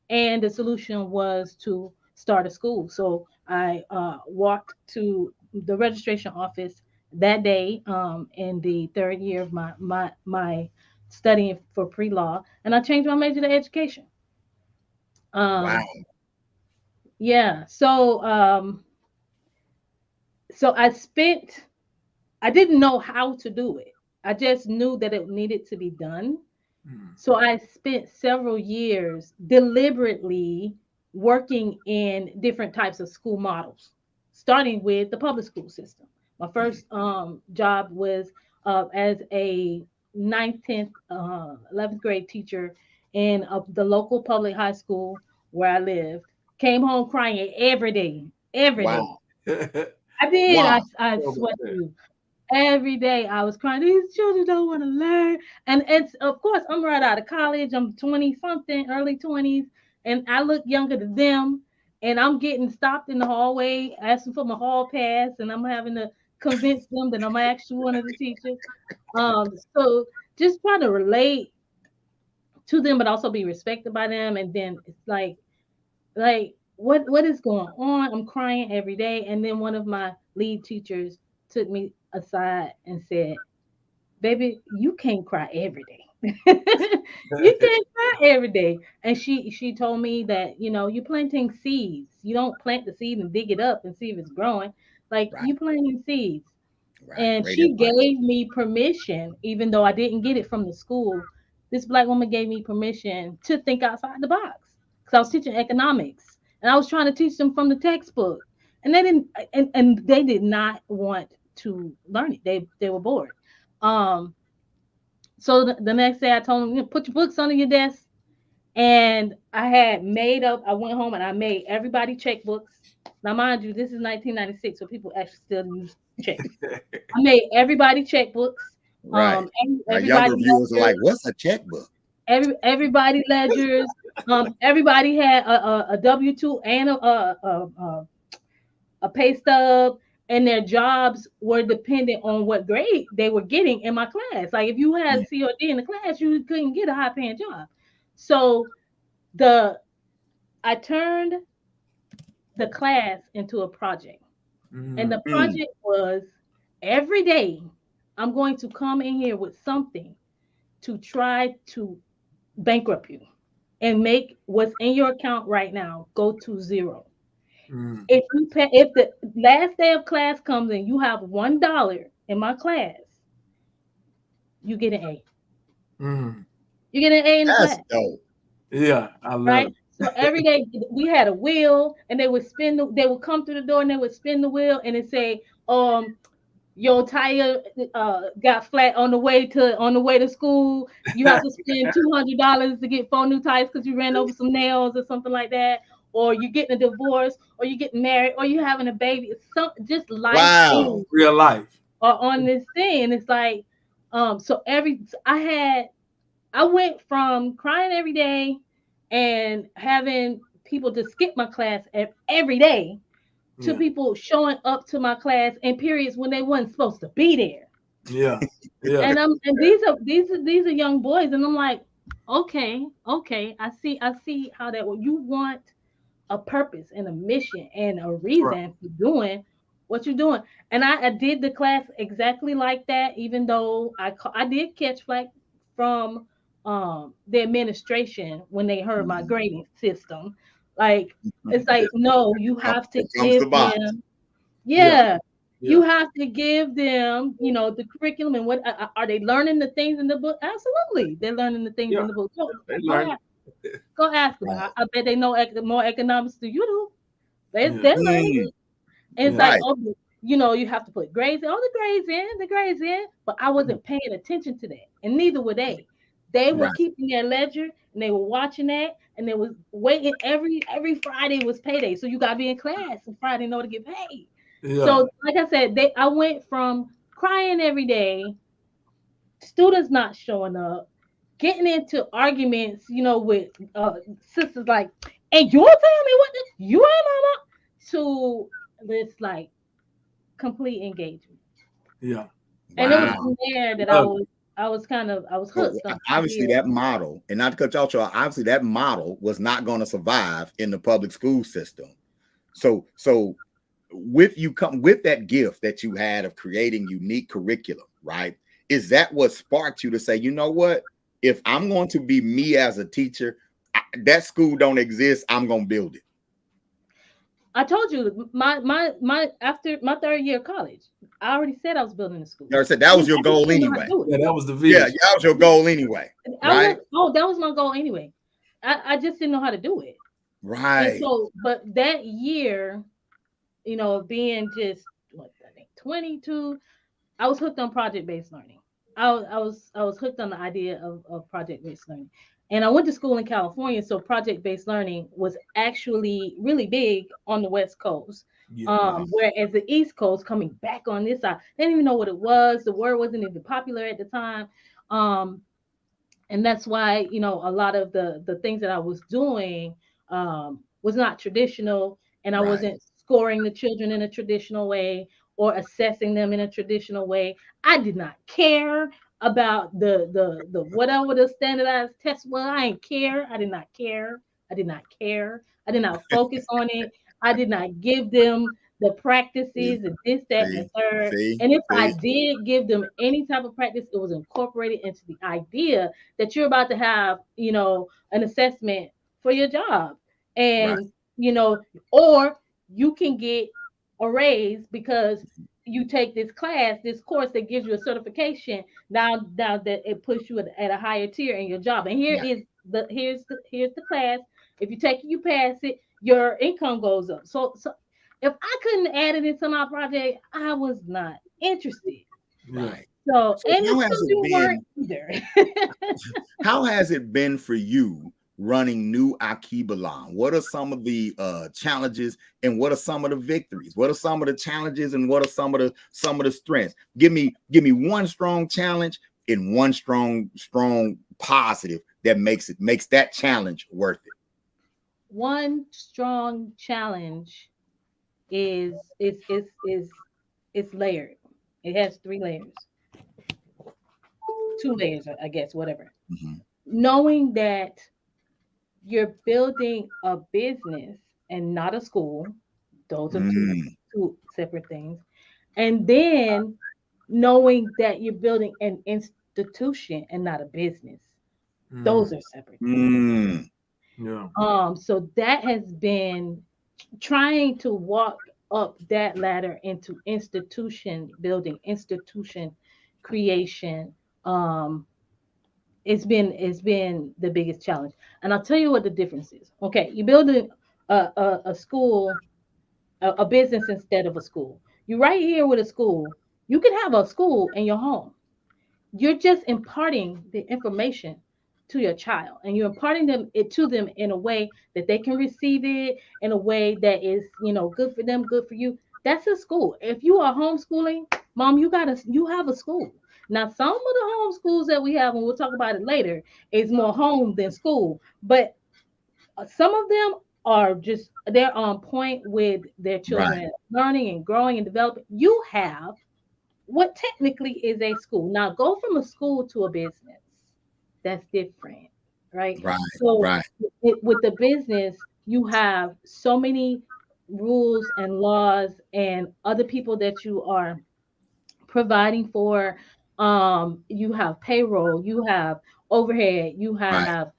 And the solution was to start a school. So I walked to the registration office that day, in the third year of my studying for pre-law, and I changed my major to education. Wow. Yeah. So I didn't know how to do it. I just knew that it needed to be done. So I spent several years deliberately working in different types of school models, starting with the public school system. My first job was as a ninth, 10th, 11th grade teacher in the local public high school where I lived. Came home crying every day, every day. I did. Wow. I swear to you. Every day I was crying. These children don't want to learn. And it's, of course, I'm right out of college. I'm 20 something, early 20s, and I look younger than them. And I'm getting stopped in the hallway asking for my hall pass, and I'm having to convince them that I'm actually one of the teachers. So just trying to relate to them, but also be respected by them. And then it's like what is going on? I'm crying every day. And then one of my lead teachers took me aside and said, baby, you can't cry every day. You can't plant every day. And she told me that, you're planting seeds. You don't plant the seed and dig it up and see if it's growing. Like, Right. you planting seeds. Right. And Great she advice. gave me permission, even though I didn't get it from the school. This black woman gave me permission to think outside the box. Because I was teaching economics and I was trying to teach them from the textbook. And they didn't and they did not want to learn it. They were bored. Um, so the next day I told them, put your books under your desk. And I went home and I made everybody checkbooks. Now, mind you, this is 1996, so people actually still use checks. I made everybody checkbooks. Right. Our Everybody younger viewers are like, ledgers, "What's a checkbook?" everybody ledgers. Everybody had a W-2 and a pay stub, and their jobs were dependent on what grade they were getting in my class. Like if you had Mm. a C or D in the class, you couldn't get a high paying job. So the I turned the class into a project. And the Mm. project was every day I'm going to come in here with something to try to bankrupt you and make what's in your account right now go to zero. If the last day of class comes and you have $1 in my class, you get an A. Mm. You get an A in the That's class, dope. Yeah, I love right? it. So every day we had a wheel, and they would they would come through the door and they would spin the wheel, and it say, your tire got flat on the way to school. You have to spend $200 to get 4 new tires because you ran over some nails or something like that. Or you're getting a divorce, or you're getting married, or you're having a baby. It's just life Wow. things Real life. are on this thing. And it's like, so I went from crying every day and having people to skip my class every day to Yeah. people showing up to my class in periods when they wasn't supposed to be there. Yeah. Yeah. And these are young boys, and I'm like, okay, I see how that you want a purpose and a mission and a Right. reason for doing what you're doing. And I did the class exactly like that, even though I did catch flack from the administration when they heard my Mhm. grading system. Like, it's like, no, you have to Here comes give the box. them, Yeah. yeah, you Yeah. have to give them, the curriculum and what are they learning the things in the book? Absolutely, they're learning the things in Yeah. the book. They Go learned ask, it. go ask them. Right. I bet they know more economics than you do. Yeah. They're learning Mm. it, and it's Yeah. like, Right. oh, you have to put grades in. Oh, the grades in, but I wasn't paying attention to that, and neither were they. They were Right. keeping their ledger, and they were watching that, and they was waiting. Every Friday was payday, so you got to be in class on Friday in order to get paid. Yeah. So, like I said, I went from crying every day, students not showing up, getting into arguments, with sisters like, and you're telling me what you ain't mama, to this like complete engagement. Yeah. And it was Wow. from there that Love I was So hooked on the obviously idea. that model, and not to cut y'all short, obviously that model was not going to survive in the public school system. So with that gift that you had of creating unique curriculum, right? Is that what sparked you to say, you know what? If I'm going to be me as a teacher, that school don't exist, I'm going to build it. I told you my after my third year of college, I already said I was building a school. You know, I said that was your I just goal didn't know how to anyway. do it. it. Yeah, that was the Yeah, vision. that was your goal anyway, right? That was my goal anyway. I just didn't know how to do it. And Right. so, but that year, being just what I think 22, I was hooked on project-based learning. I was hooked on the idea of project-based learning. And I went to school in California, so project-based learning was actually really big on the West Coast. Yeah. Whereas the East Coast coming back on this side, they didn't even know what it was. The word wasn't even popular at the time. Um, and that's why a lot of the things that I was doing was not traditional, and I Right. wasn't scoring the children in a traditional way or assessing them in a traditional way. I did not care about the whatever the standardized test was. I didn't care. I did not care. I did not care. I did not focus on it. I did not give them the practices and this, that, and the third. And if I did give them any type of practice, it was incorporated into the idea that you're about to have, an assessment for your job. And, or you can get a raise because you take this course that gives you a certification. Now that it puts you at a higher tier in your job. And here's the class. If you take it, you pass it, your income goes up. So if I couldn't add it into my project, I was not interested. Right. So and you weren't either. How has it been for you running New Alkebulan? What are some of the challenges and what are some of the victories? What are some of the challenges and what are some of the strengths? Give me one strong challenge and one strong positive that makes that challenge worth it. One strong challenge is layered. It has 3 layers. 2 layers, I guess, whatever. Mm-hmm. Knowing that you're building a business and not a school. Those are two separate things. And then knowing that you're building an institution and not a business. Those are separate things. Yeah. So that has been trying to walk up that ladder into institution building, institution creation. It's been the biggest challenge. And I'll tell you what the difference is. Okay, you're building a school, a business instead of a school. You're right here with a school. You can have a school in your home. You're just imparting the information to your child, and you're imparting to them in a way that they can receive it in a way that is, good for them, good for you. That's a school. If you are homeschooling, mom, you have a school. Now, some of the homeschools that we have, and we'll talk about it later, is more home than school. But some of them are they're on point with their children learning and growing and developing. You have what technically is a school. Now, go from a school to a business. That's different, right? So with the business, you have so many rules and laws and other people that you are providing for. You have payroll, you have overhead, you have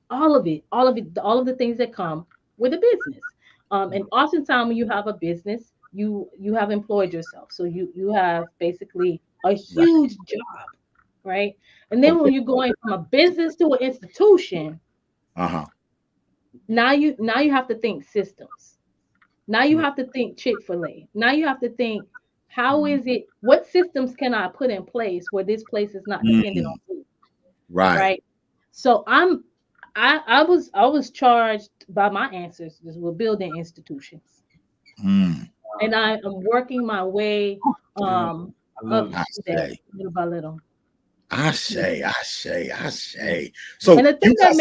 all of the things that come with a business. And oftentimes when you have a business, you have employed yourself. So you have basically a huge job, right? And then when you're going from a business to an institution, now you have to think systems. Now you have to think Chick-fil-A. Now you have to think, how is it? What systems can I put in place where this place is not dependent on me? Right. So I was charged by my ancestors with building institutions, and I am working my way up to that little by little. I say. So, and the thing that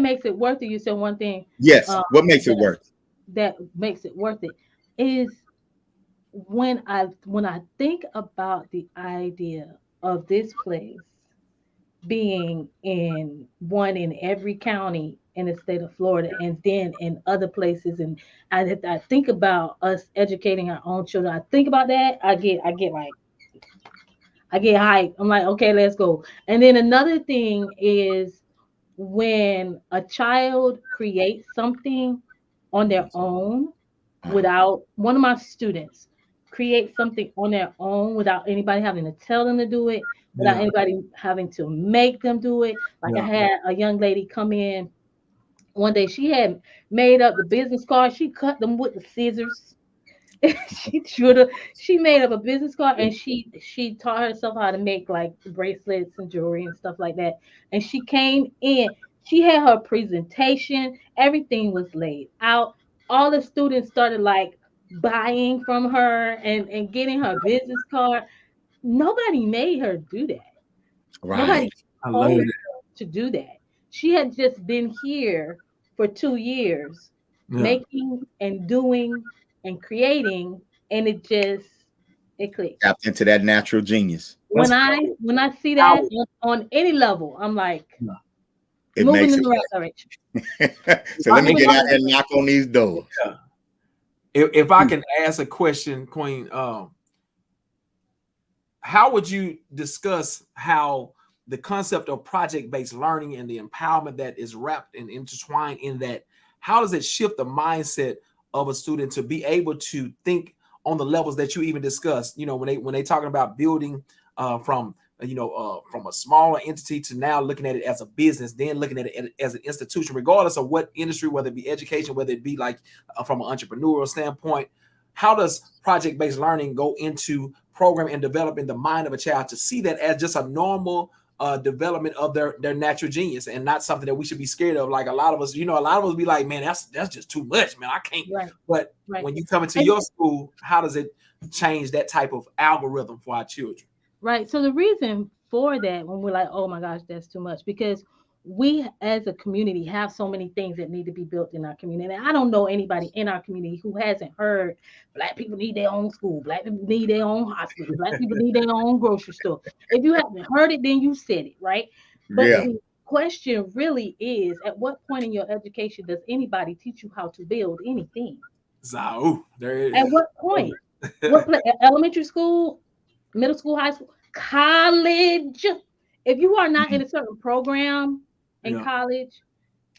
makes it worth it. You said one thing. Yes. What makes it worth it? That makes it worth it is when I think about the idea of this place being in every county in the state of Florida, and then in other places, and I think about us educating our own children. I think about that. I get hyped. I'm like, okay, let's go. And then another thing is when a child creates something on their own without one of my students create something on their own without anybody having to tell them to do it, without anybody having to make them do it. Like I had a young lady come in one day. She had made up the business card. She cut them with the scissors. She made up a business card, and she taught herself how to make like bracelets and jewelry and stuff like that. And she came in. She had her presentation. Everything was laid out. All the students started like buying from her and getting her business card. Nobody made her do that. Nobody told her to do that. She had just been here for 2 years, making and doing and creating, and it clicked. Tapped into that natural genius. When I see that on any level, I'm like, moving in the right direction. So let me get out and knock on these doors. If I can ask a question, Queen, how would you discuss how the concept of project-based learning and the empowerment that is wrapped and intertwined in that, how does it shift the mindset of a student to be able to think on the levels that you even discussed? You know, when they talking about building from a smaller entity to now looking at it as a business, then looking at it as an institution, regardless of what industry, whether it be education, whether it be like from an entrepreneurial standpoint. How does project-based learning go into programming and developing the mind of a child to see that as just a normal development of their natural genius and not something that we should be scared of? Like a lot of us be like, man, that's just too much, man. I can't. Right. But when you come into your school, how does it change that type of algorithm for our children? Right. So the reason for that, when we're like, oh my gosh, that's too much, because we as a community have so many things that need to be built in our community. And I don't know anybody in our community who hasn't heard Black people need their own school, Black people need their own hospital, Black people need their own grocery store. If you haven't heard it, then you said it, right? But the question really is, at what point in your education does anybody teach you how to build anything? So there it is. At what point? Elementary school, middle school, high school, college. If you are not in a certain program in college,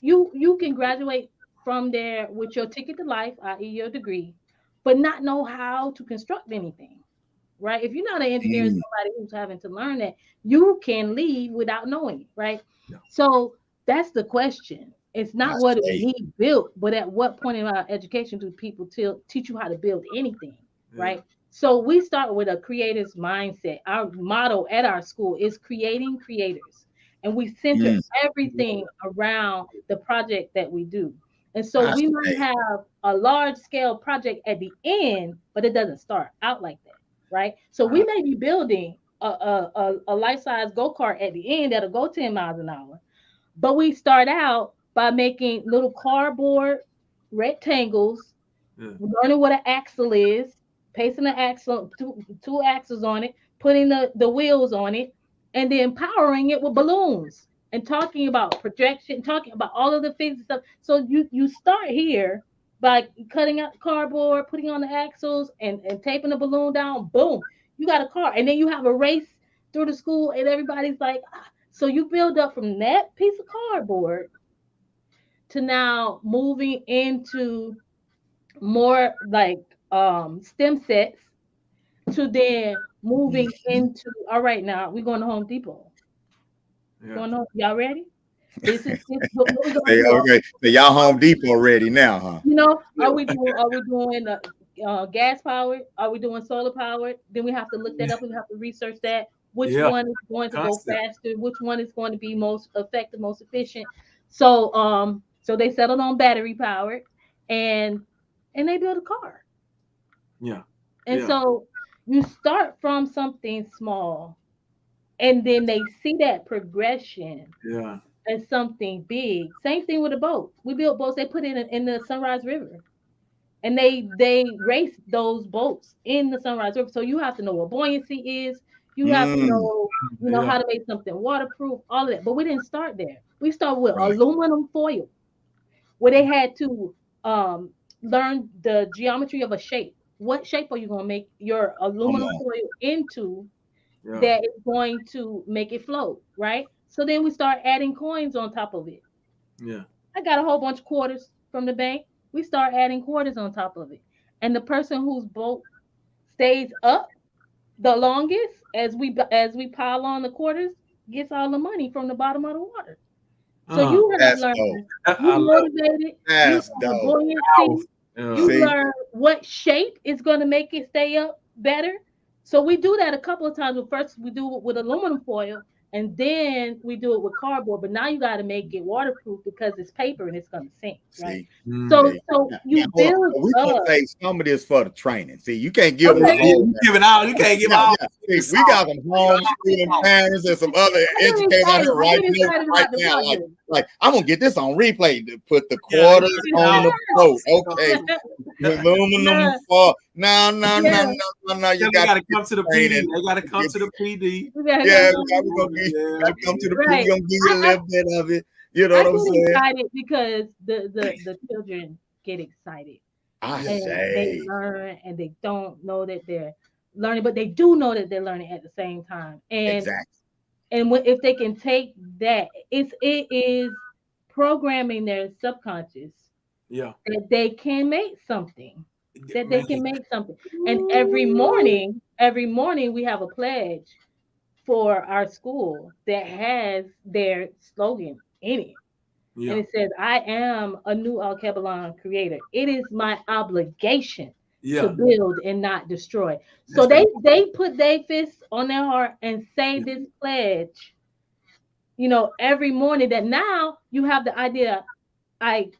you can graduate from there with your ticket to life, i.e. your degree, but not know how to construct anything, right? If you're not an engineer, somebody who's having to learn that, you can leave without knowing, right? Yeah. So that's the question. It's not what we need built, but at what point in our education do people teach you how to build anything, right? So we start with a creator's mindset. Our motto at our school is creating creators. And we center everything around the project that we do. And so we might have a large scale project at the end, but it doesn't start out like that, right? So we may be building a life-size go-kart at the end that'll go 10 miles an hour, but we start out by making little cardboard rectangles, learning what an axle is, pasting the axle, two axles on it, putting the wheels on it, and then powering it with balloons and talking about projection, talking about all of the physics stuff. So you start here by cutting out cardboard, putting on the axles, and taping the balloon down. Boom, you got a car. And then you have a race through the school, and everybody's like, so you build up from that piece of cardboard to now moving into more like STEM sets, to then moving into, all right, now we're going to Home Depot. Going on, y'all ready? This is what we're going to do. Okay, so y'all Home Depot ready now, huh? You know, are we doing gas powered? Are we doing solar powered? Then we have to look that up. We have to research that. Which one is going to go faster? Which one is going to be most effective, most efficient? So so they settled on battery powered, and they built a car. And so you start from something small, and then they see that progression as something big. Same thing with a boat. We built boats. They put it in the Sunrise River, and they race those boats in the Sunrise River. So you have to know what buoyancy is. You have to know, how to make something waterproof, all of that. But we didn't start there. We started with aluminum foil, where they had to learn the geometry of a shape. What shape are you going to make your aluminum foil into that is going to make it float, right? So then we start adding coins on top of it. I got a whole bunch of quarters from the bank. We start adding quarters on top of it. And the person whose boat stays up the longest as we pile on the quarters gets all the money from the bottom of the water. So you have learned, you motivated, you buoyancy, you learn what shape is going to make it stay up better. So we do that a couple of times. But first we do it with aluminum foil, and then we do it with cardboard. But now you got to make it waterproof because it's paper and it's going to sink, right? So you build we up. Gonna say some of this for the training. See, you can't give them you giving out. You can't give out. We got some homeschooling parents and some other educators out here right now. Like I'm gonna get this on replay to put the quarters on the boat. Okay, aluminum foil. No. You gotta come to the PD. They gotta come to the PD. We're gonna come to the PD. We're gonna give you a little bit of it. You know what I'm saying? Excited because the children get excited. I and they say. learn and they don't know that they're learning, but they do know that they're learning at the same time. Exactly. And if they can take that, it is programming their subconscious Yeah. that they can make something, that they Man. can make something. And every morning we have a pledge for our school that has their slogan in it. And Yeah. it says, I am a new Alkebulan creator. It is my obligation to Yeah. build and not destroy. So That's the they put their fists on their heart and say yeah. this pledge, every morning, that now you have the idea, I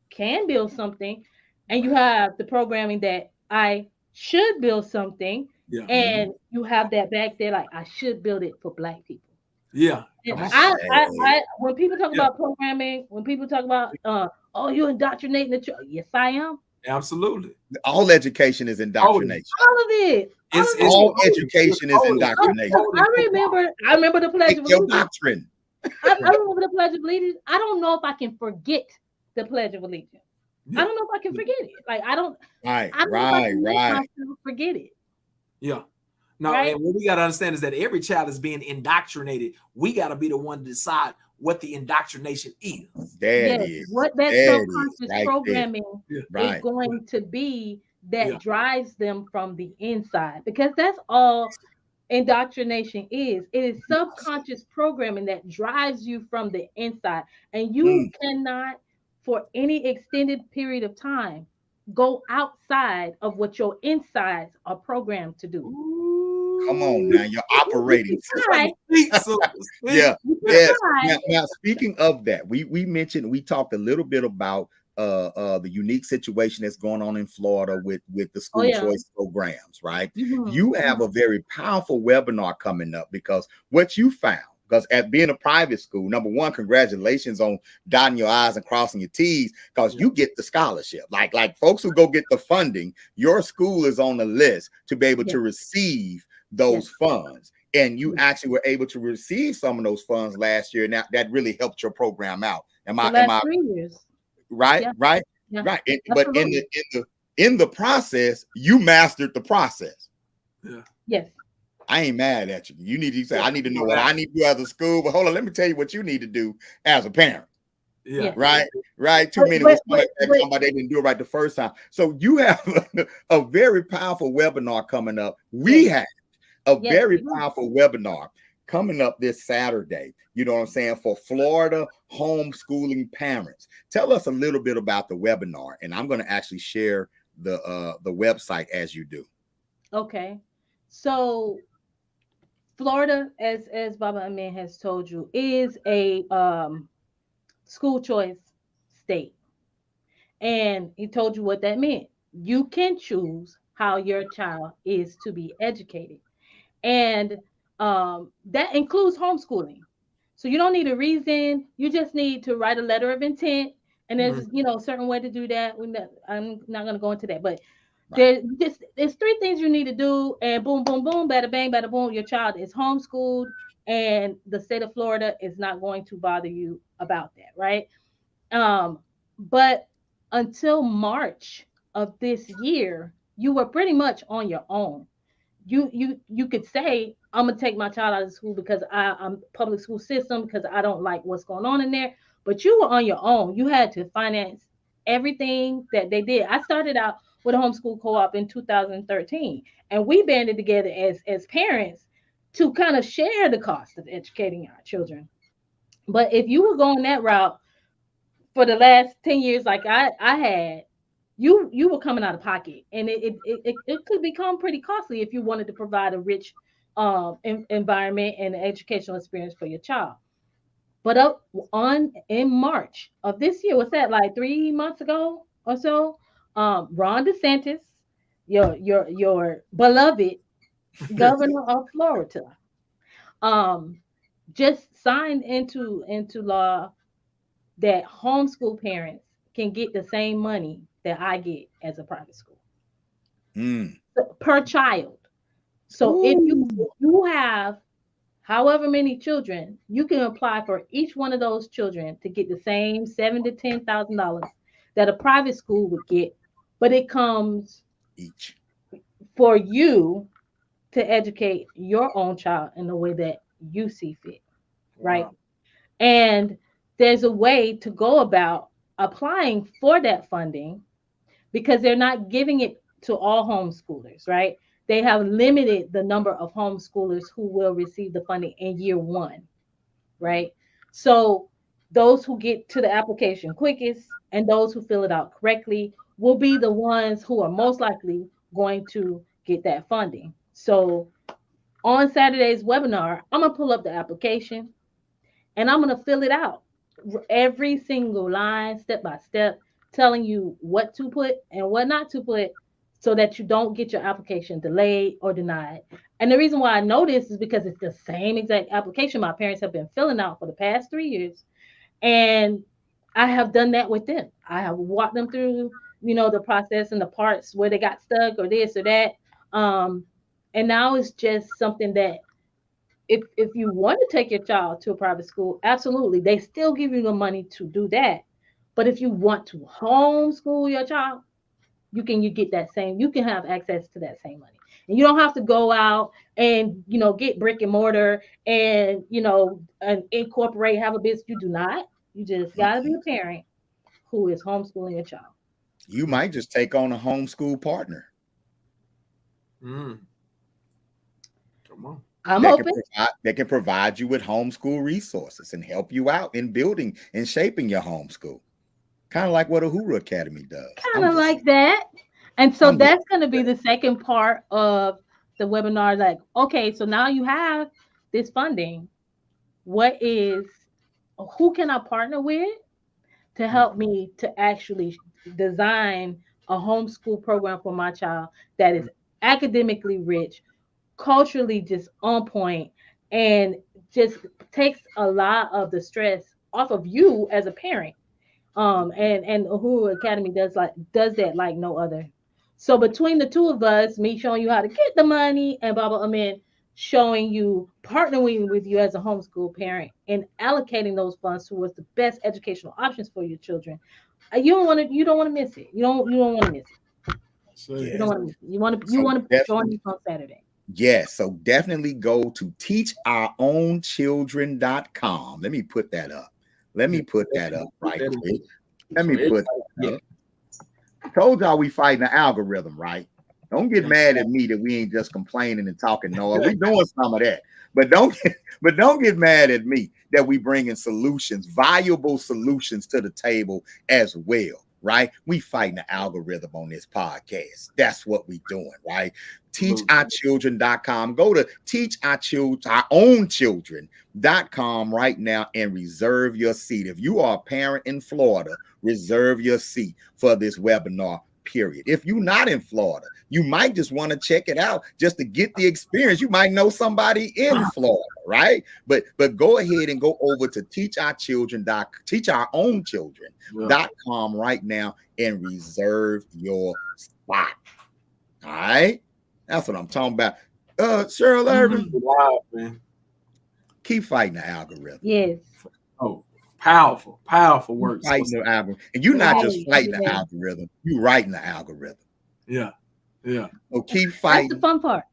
can build something, and you have the programming that I should build something, Yeah. and you have that back there like I should build it for Black people. Yeah. And Come on. I when people talk Yeah. about programming, when people talk about oh, you indoctrinating the child, yes, I am. Absolutely. All education is Oh, indoctrination. All of it. All it's of it's it. All coded. education It's is coded. It's indoctrination. So coded for I remember the Pledge Take of your Allegiance. doctrine. I remember the Pledge of Allegiance. I don't know if I can forget the Pledge of Allegiance. I Yeah. don't know if I can forget it. Like I don't Right, know if I right, can make right. myself forget it. Yeah. No, Right? and what we got to understand is that every child is being indoctrinated. We got to be the one to decide what the indoctrination is. That Yes, is. what that That is subconscious right there. programming Yeah. is Right. going to be that Yeah. drives them from the inside, because that's all indoctrination is. It is subconscious programming that drives you from the inside, and you Mm. cannot, for any extended period of time, go outside of what your insides are programmed to do. Come on Ooh. now. You're operating. It's like a speak, so speak. Yeah. You can Yes. try. Now, speaking of that, we talked a little bit about the unique situation that's going on in Florida with the Oh school yeah. choice programs, right? Mhm. You have a very powerful webinar coming up, because what you found, because at being a private school, number one, congratulations on dotting your I's and crossing your T's, because you get the scholarship. Like folks who go get the funding, your school is on the list to be able Yes. to receive those Yes. funds. And you Yes. actually were able to receive some of those funds last year, and that really helped your program out. The last 3 years. Right? Yeah. Right? Yeah. Right. But Absolutely. in the process, you mastered the process. Yeah. Yes. I ain't mad at you. You need to say, Yeah. I need to know what I need to do as a school. But hold on, let me tell you what you need to do as a parent. Yeah. Yeah. Right? Right. Too But- many but- was coming but- back talking about they didn't do it right the first time. So you have a very powerful webinar coming up. We have a Yes, very we do. powerful webinar coming up this Saturday, you know what I'm saying, for Florida homeschooling parents. Tell us a little bit about the webinar, and I'm going to actually share the website as you do. Okay. So Florida, as Baba Amin has told you, is a school choice state. And he told you what that meant. You can choose how your child is to be educated. And that includes homeschooling. So you don't need a reason. You just need to write a letter of intent. And there's a certain way to do that. I'm not going to go into that, but there's 3 things you need to do, and boom, boom, boom, bada bang, bada boom. Your child is homeschooled, and the state of Florida is not going to bother you about that, right? But until March of this year, you were pretty much on your own. You could say, I'm gonna take my child out of school because I'm public school system because I don't like what's going on in there. But you were on your own. You had to finance everything that they did. I started out with a homeschool co-op in 2013, and we banded together as parents to kind of share the cost of educating our children. But if you were going that route for the last 10 years, like I had, you were coming out of pocket, and it could become pretty costly if you wanted to provide a rich environment and educational experience for your child. But in March of this year, what's that, like 3 months ago or so? Ron DeSantis, your beloved governor of Florida, um, just signed into law that homeschool parents can get the same money that I get as a private school per child. So if you have however many children, you can apply for each one of those children to get the same $7,000 to $10,000 that a private school would get but it comes Each. for you to educate your own child in the way that you see fit, right? Wow. And there's a way to go about applying for that funding because they're not giving it to all homeschoolers, right? They have limited the number of homeschoolers who will receive the funding in year one, right? So those who get to the application quickest and those who fill it out correctly will be the ones who are most likely going to get that funding. So on Saturday's webinar, I'm gonna pull up the application and I'm gonna fill it out. Every single line, step by step, telling you what to put and what not to put so that you don't get your application delayed or denied. And the reason why I know this is because it's the same exact application my parents have been filling out for the past 3 years. And I have done that with them. I have walked them through, the process and the parts where they got stuck or this or that. And now it's just something that if you want to take your child to a private school, absolutely, they still give you the money to do that. But if you want to homeschool your child, you get that same, you can have access to that same money. And you don't have to go out and get brick and mortar and and incorporate, have a business. You do not. You just gotta be a parent who is homeschooling your child. You might just take on a homeschool partner. Come on. I'm open. They can provide you with homeschool resources and help you out in building and shaping your homeschool. Kind of like what Uehara Academy does. Kind of like that. And so that's going to be the second part of the webinar. Like, okay, so now you have this funding. Who can I partner with to help me to actually design a homeschool program for my child that is academically rich, culturally just on point, and just takes a lot of the stress off of you as a parent. And Uehara Academy does that like no other. So between the two of us, me showing you how to get the money and Baba Amin showing you, partnering with you as a homeschool parent and allocating those funds towards the best educational options for your children. You don't want to miss it. You don't want to miss it. You don't want to miss it. You want to join us on Saturday. Yes, so definitely go to teachourownchildren.com. Let me put that up. Let me put that up right quick. Let me put that up. I told y'all we fighting the algorithm, right? Don't get mad at me that we ain't just complaining and talking. No, we doing some of that. But don't get mad at me that we bringing solutions, valuable solutions to the table as well, right? We fighting the algorithm on this podcast. That's what we doing, right? Teachourchildren.com. Go to teachownchildren.com right now and reserve your seat. If you are a parent in Florida, reserve your seat for this webinar, period. If you're not in Florida, you might just want to check it out just to get the experience. You might know somebody in Florida, right? But go ahead and go over to teachownchildren.com right now and reserve your spot. All right? That's what I'm talking about. Cheryl Irvin, Wow, man. Keep fighting the algorithm. Yes. Oh, powerful work. Fighting the algorithm. And you're not just fighting the algorithm, you're writing the algorithm. Yeah. So keep fighting. That's the fun part.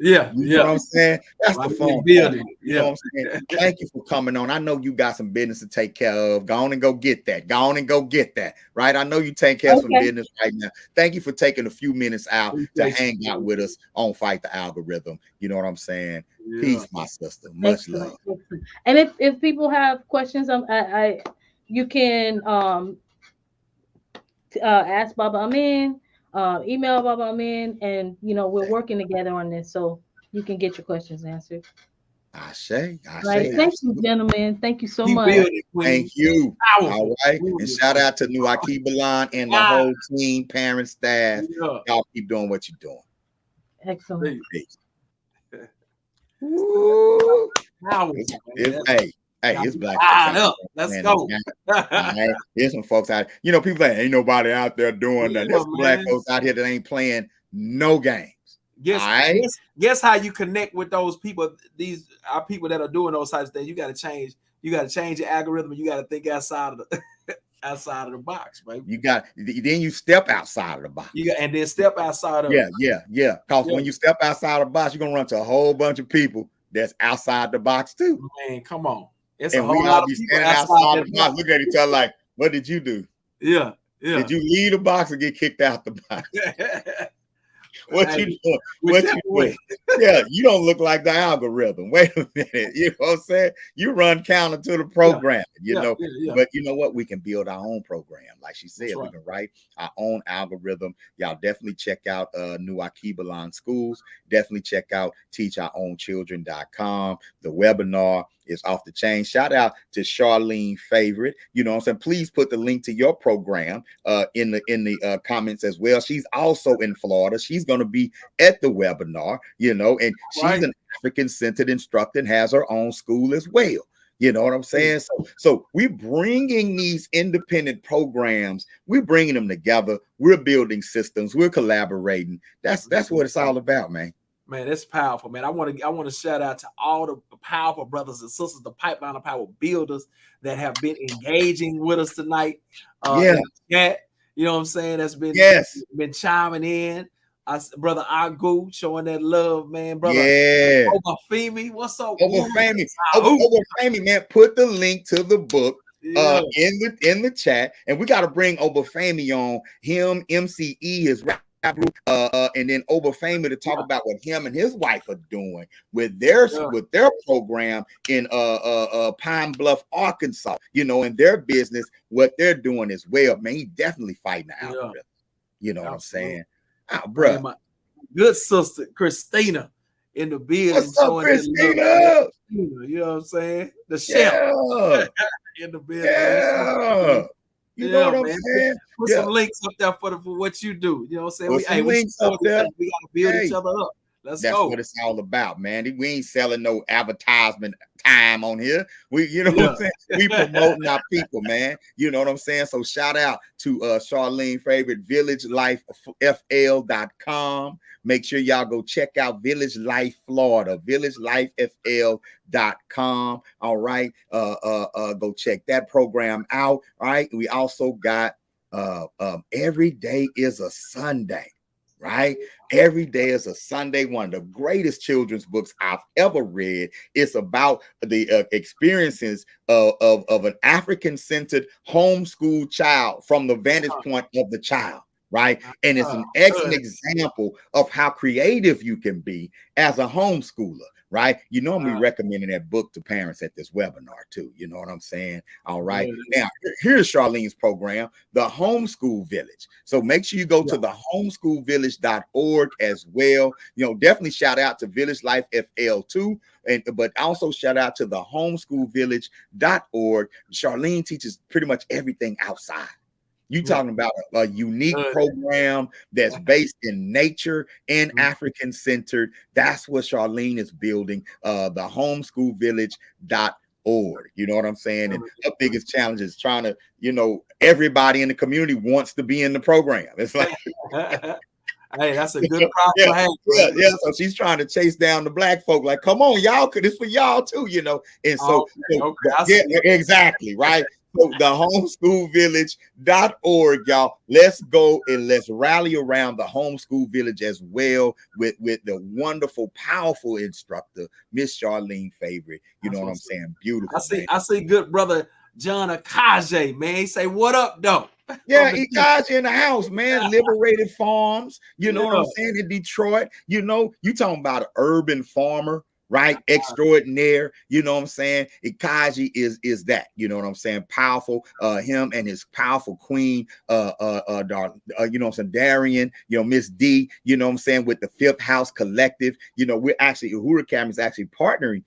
Yeah. You know what I'm saying? That's the fun building. part. You know what I'm saying? Thank you for coming on. I know you got some business to take care of. Go on and go get that. Right? I know you take care of some business right now. Thank you for taking a few minutes out to hang out with us on Fight the Algorithm. You know what I'm saying? Yeah. Peace, my sister. Much love. And if people have questions, you can ask Baba Amin, email Baba Amin, and we're working together on this, so you can get your questions answered. I say. Right. Thank you, gentlemen. Thank you so much. Thank you. All right. And shout out to new Alkebulan and the whole team, parents, staff. Y'all keep doing what you're doing. Excellent. It's Black. Let's go. There's some folks out. People like ain't nobody out there doing that. There's Black folks out here that ain't playing no games. Guess how you connect with those people? These are people that are doing those types of things. You got to change. You got to change your algorithm. You got to think outside of outside of the box, baby. You got then you step outside of the box. You got, and then step outside of Yeah. Because when you step outside of the box, you're gonna run to a whole bunch of people that's outside the box too. Man, come on. It's and a whole we lot all of be people standing outside the box, looking at each other like, what did you do? Yeah. Did you leave the box or get kicked out the box? What you doing? What you doing? Yeah, you don't look like the algorithm. Wait a minute. You know what I'm saying? You run counter to the program, you know. But you know what? We can build our own program. Like she said, we can write our own algorithm. Y'all definitely check out new Alkebulan schools. Definitely check out teachourOwnChildren.com. The webinar is off the chain. Shout out to Charlene Favorite. You know what I'm saying? Please put the link to your program in the comments as well. She's also in Florida. She's going to be at the webinar, you know, and she's an African-centered instructor and has her own school as well. You know what I'm saying? So we're bringing these independent programs, we're bringing them together. We're building systems. We're collaborating. That's what it's all about, man. Man, it's powerful, man. I want to shout out to all the powerful brothers and sisters, the Pipeline of Power builders that have been engaging with us tonight. In the chat, you know what I'm saying? That's been chiming in. Brother Agu showing that love, man. Brother Obafemi, what's up? Obafemi, man, put the link to the book in the chat, and we got to bring Obafemi on. Him, MCE, his rap group, and then Obafemi to talk about what him and his wife are doing with their program in Pine Bluff, Arkansas. You know, in their business, what they're doing as well. Man, he definitely fighting the algorithm. You know what I'm saying? Oh, bro, my good sister Christina in the building. What's up, Christina? You know what I'm saying? The chef in the building. Yeah. You know what I'm saying? Put some links up there for what you do. You know what I'm saying? Put some links up there. We got to build each other up. That's go. What it's all about, man. We ain't selling no advertisement time on here. You know what I'm saying? We promoting our people, man. You know what I'm saying? So shout out to Charlene Favorite, VillageLifeFL.com. Make sure y'all go check out Village Life Florida, VillageLifeFL.com. All right. Go check that program out. All right. We also got Every Day is a Sunday. Right? Every Day is a Sunday, one of the greatest children's books I've ever read. It's about the experiences of an African-centered homeschool child from the vantage point of the child, right? And it's an excellent example of how creative you can be as a homeschooler, right? You know, I'm recommending that book to parents at this webinar too. You know what I'm saying? All right. Now, here's Charlene's program, the Homeschool Village. So make sure you go to the homeschoolvillage.org as well. You know, definitely shout out to Village Life FL too. But also shout out to the homeschoolvillage.org. Charlene teaches pretty much everything outside. You talking about a unique program that's based in nature and African-centered. That's what Charlene is building, the homeschoolvillage.org. You know what I'm saying? And the biggest challenge is trying to, you know, everybody in the community wants to be in the program. It's like, hey, that's a good problem. So she's trying to chase down the black folk. Like, come on, y'all, it's for y'all too, you know. And so, exactly, right? So the homeschoolvillage.org, y'all. Let's go and let's rally around the homeschool village as well with the wonderful, powerful instructor, Miss Charlene Favorite. You know what I'm saying? Beautiful. I see good brother John Akaje, man. He say, what up, though? Yeah, Akaje in the house, man. Liberated Farms. You know what I'm saying? In Detroit, you know, you talking about an urban farmer. Right, extraordinaire. You know what I'm saying? Ikaji is that. You know what I'm saying? Powerful. Him and his powerful queen. You know what I'm saying? Darian. You know, Miss D. You know what I'm saying? With the Fifth House Collective. You know, we're actually Uhuru Academy is actually partnered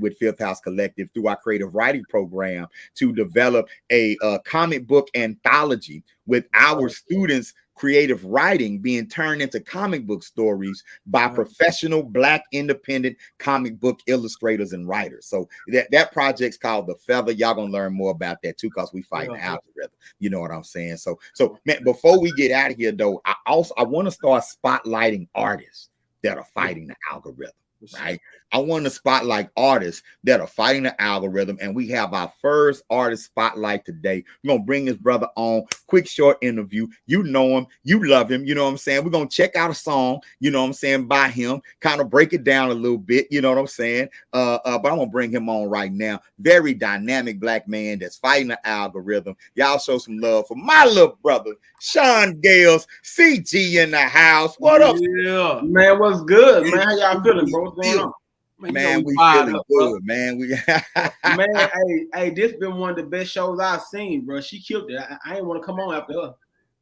with Fifth House Collective through our creative writing program to develop a comic book anthology with our students. Creative writing being turned into comic book stories by professional Black independent comic book illustrators and writers. So that project's called The Feather. Y'all gonna learn more about that too, because we fight the algorithm. You know what I'm saying? So man, before we get out of here though, I want to start spotlighting artists that are fighting the algorithm. right? I want to spotlight artists that are fighting the algorithm, and we have our first artist spotlight today. We're gonna bring this brother on. Quick, short interview. You know him, you love him. You know what I'm saying? We're gonna check out a song. You know what I'm saying? By him, kind of break it down a little bit. You know what I'm saying? But I'm gonna bring him on right now. Very dynamic black man that's fighting the algorithm. Y'all show some love for my little brother, Shawn Gales, CG in the house. What up, Yeah, man? What's good, man? How y'all feeling, bro? What's going on? Man, we feeling up, good, man. Man, hey, this been one of the best shows I've seen, bro. She killed it. I ain't want to come on after her.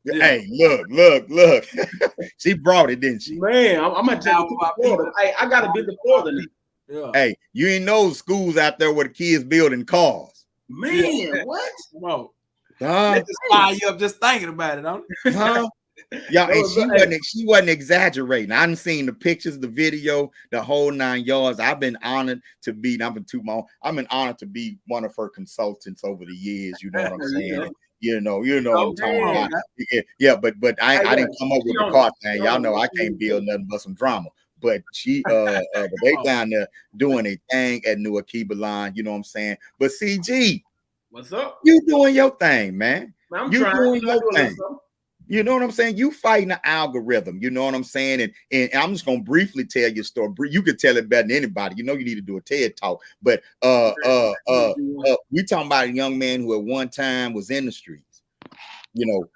Yeah. Hey, look. She brought it, didn't she? Man, I'm gonna take it to Florida. Hey, I gotta visit Florida now. Yeah. Hey, you ain't know schools out there where the kids building cars. Man, what? Whoa. Just fire you up just thinking about it, don't it? Huh? Yeah, and she wasn't exaggerating. I done seen the pictures, the video, the whole 9 yards. I've been honored to be. I've been honored to be one of her consultants over the years. You know what I'm saying? You know what I'm talking about. Yeah, but I didn't come up with the car thing. Y'all know I can't build nothing but some drama. But she but they down there doing a thing at New Alkebulan. You know what I'm saying? But CG, what's up? You doing your thing, man. You doing your thing. Something. You know what I'm saying? You fighting the algorithm. You know what I'm saying? And I'm just gonna briefly tell your story. You could tell it better than anybody. You know you need to do a TED talk. But we talking about a young man who at one time was in the streets. You know,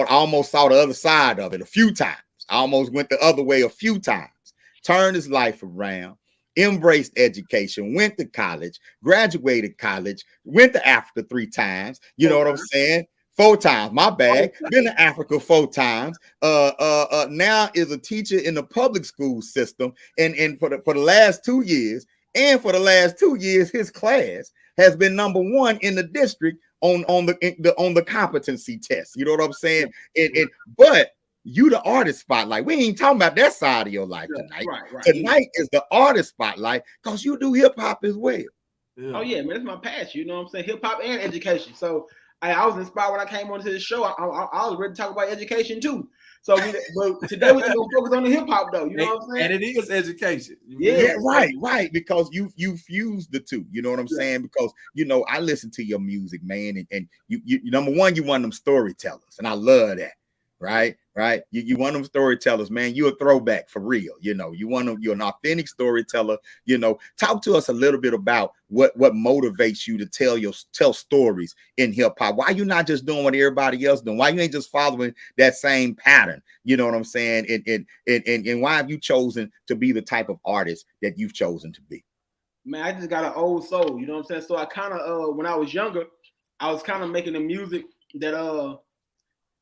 almost saw the other side of it a few times. Almost went the other way a few times. Turned his life around. Embraced education. Went to college. Graduated college. Went to Africa 3 times. You know what I'm saying? 4 times, my bad. Been to Africa 4 times. Now is a teacher in the public school system, and for the last 2 years, his class has been number 1 in the district on the competency test. You know what I'm saying? But you the artist spotlight. We ain't talking about that side of your life tonight. Right. Tonight is the artist spotlight because you do hip hop as well. Yeah. Oh yeah, man, that's my passion. You know what I'm saying? Hip hop and education. So. I was inspired when I came onto the show. I was ready to talk about education too. So but today we're gonna focus on the hip hop though. You know what I'm saying? And it is education. Yeah, right. Because you fuse the two. You know what I'm saying? Because you know I listen to your music, man, and you number one, you one of them storytellers, and I love that. Right. You one of them storytellers, man. You a throwback for real. You know, you're an authentic storyteller. You know, talk to us a little bit about what motivates you to tell stories in hip hop. Why you not just doing what everybody else doing? Why you ain't just following that same pattern? You know what I'm saying? And why have you chosen to be the type of artist that you've chosen to be? Man, I just got an old soul. You know what I'm saying? So I kind of when I was younger, I was kind of making the music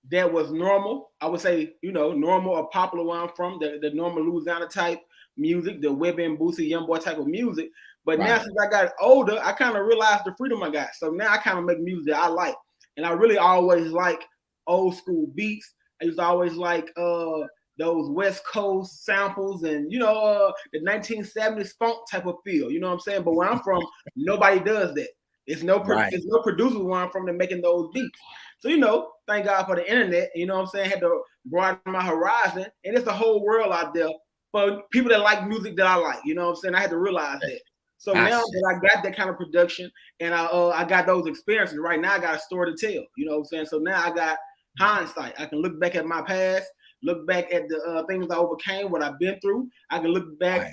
that was normal. I would say, you know, normal or popular where I'm from, the normal Louisiana type music, the Webby and Boosie, young boy type of music. But now since I got older, I kind of realized the freedom I got. So now I kind of make music that I like. And I really always like old school beats. I used to always like those West Coast samples and, you know, the 1970s funk type of feel. You know what I'm saying? But where I'm from, nobody does that. It's no producers where I'm from that making those beats. So, you know, thank God for the internet, you know what I'm saying? I had to broaden my horizon, and it's a whole world out there for people that like music that I like, you know what I'm saying? I had to realize that. So now that I got that kind of production and I got those experiences, right now I got a story to tell, you know what I'm saying? So now I got hindsight. I can look back at my past, look back at the things I overcame, what I've been through. I can look back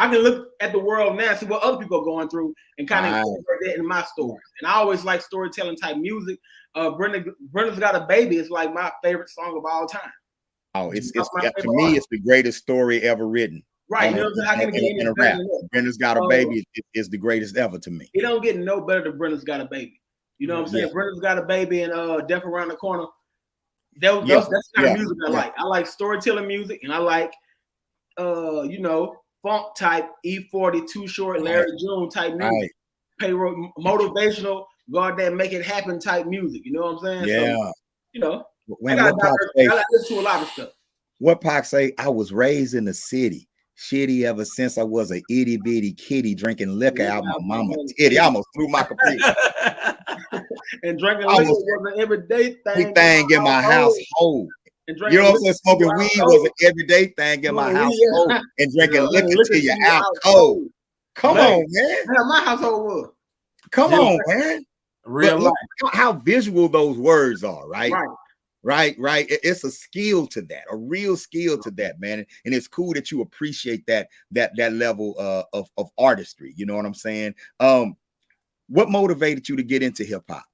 I can look at the world now, see what other people are going through, and kind of incorporate that in my stories. And I always like storytelling type music. Brenda's Got a Baby is like my favorite song of all time. Oh, it's to me, it's the greatest story ever written. Right. You know what I'm saying? In a rap. Brenda's Got a Baby is the greatest ever to me. It don't get no better than Brenda's Got a Baby. You know what I'm saying? Yeah. Brenda's Got a Baby and Death Around the Corner. That's the kind of music I like. I like storytelling music, and I like you know, funk type E40, Too Short, Larry June type music, payroll, motivational, go out there and make it happen type music. You know what I'm saying? Yeah. So, you know, I listen to a lot of stuff. What Pac say? I was raised in the city, shitty ever since I was an itty bitty kitty drinking liquor out my mama's titty. I almost threw my computer. And drinking liquor was an everyday thing in my household. and You drinking. know what I'm saying? Smoking weed was an everyday thing in my household, and drinking liquor till you're out cold. Come on, man. That's how my household was. Come on, man. Real life. How visual those words are, right? Right. It's a skill to that, a real skill to that, man. And it's cool that you appreciate that level of artistry. You know what I'm saying? What motivated you to get into hip hop?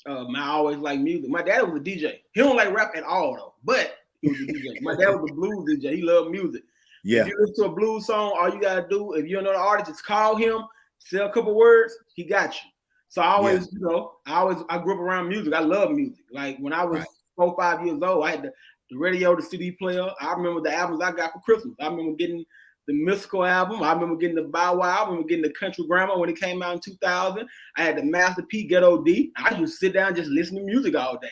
I always liked music. My dad was a DJ. He don't like rap at all though, but he was a DJ. My dad was a blues DJ. He loved music. Yeah. If you listen to a blues song, all you gotta do, if you don't know the artist, just call him, say a couple words, he got you. So I always, I grew up around music. I love music. Like when I was 4 or 5 years old, I had the radio, the CD player. I remember the albums I got for Christmas. I remember getting the Mystical album. I remember getting the Bow Wow. I remember getting the Country Grammar when it came out in 2000. I had the Master P Ghetto D. I used to sit down and just listen to music all day.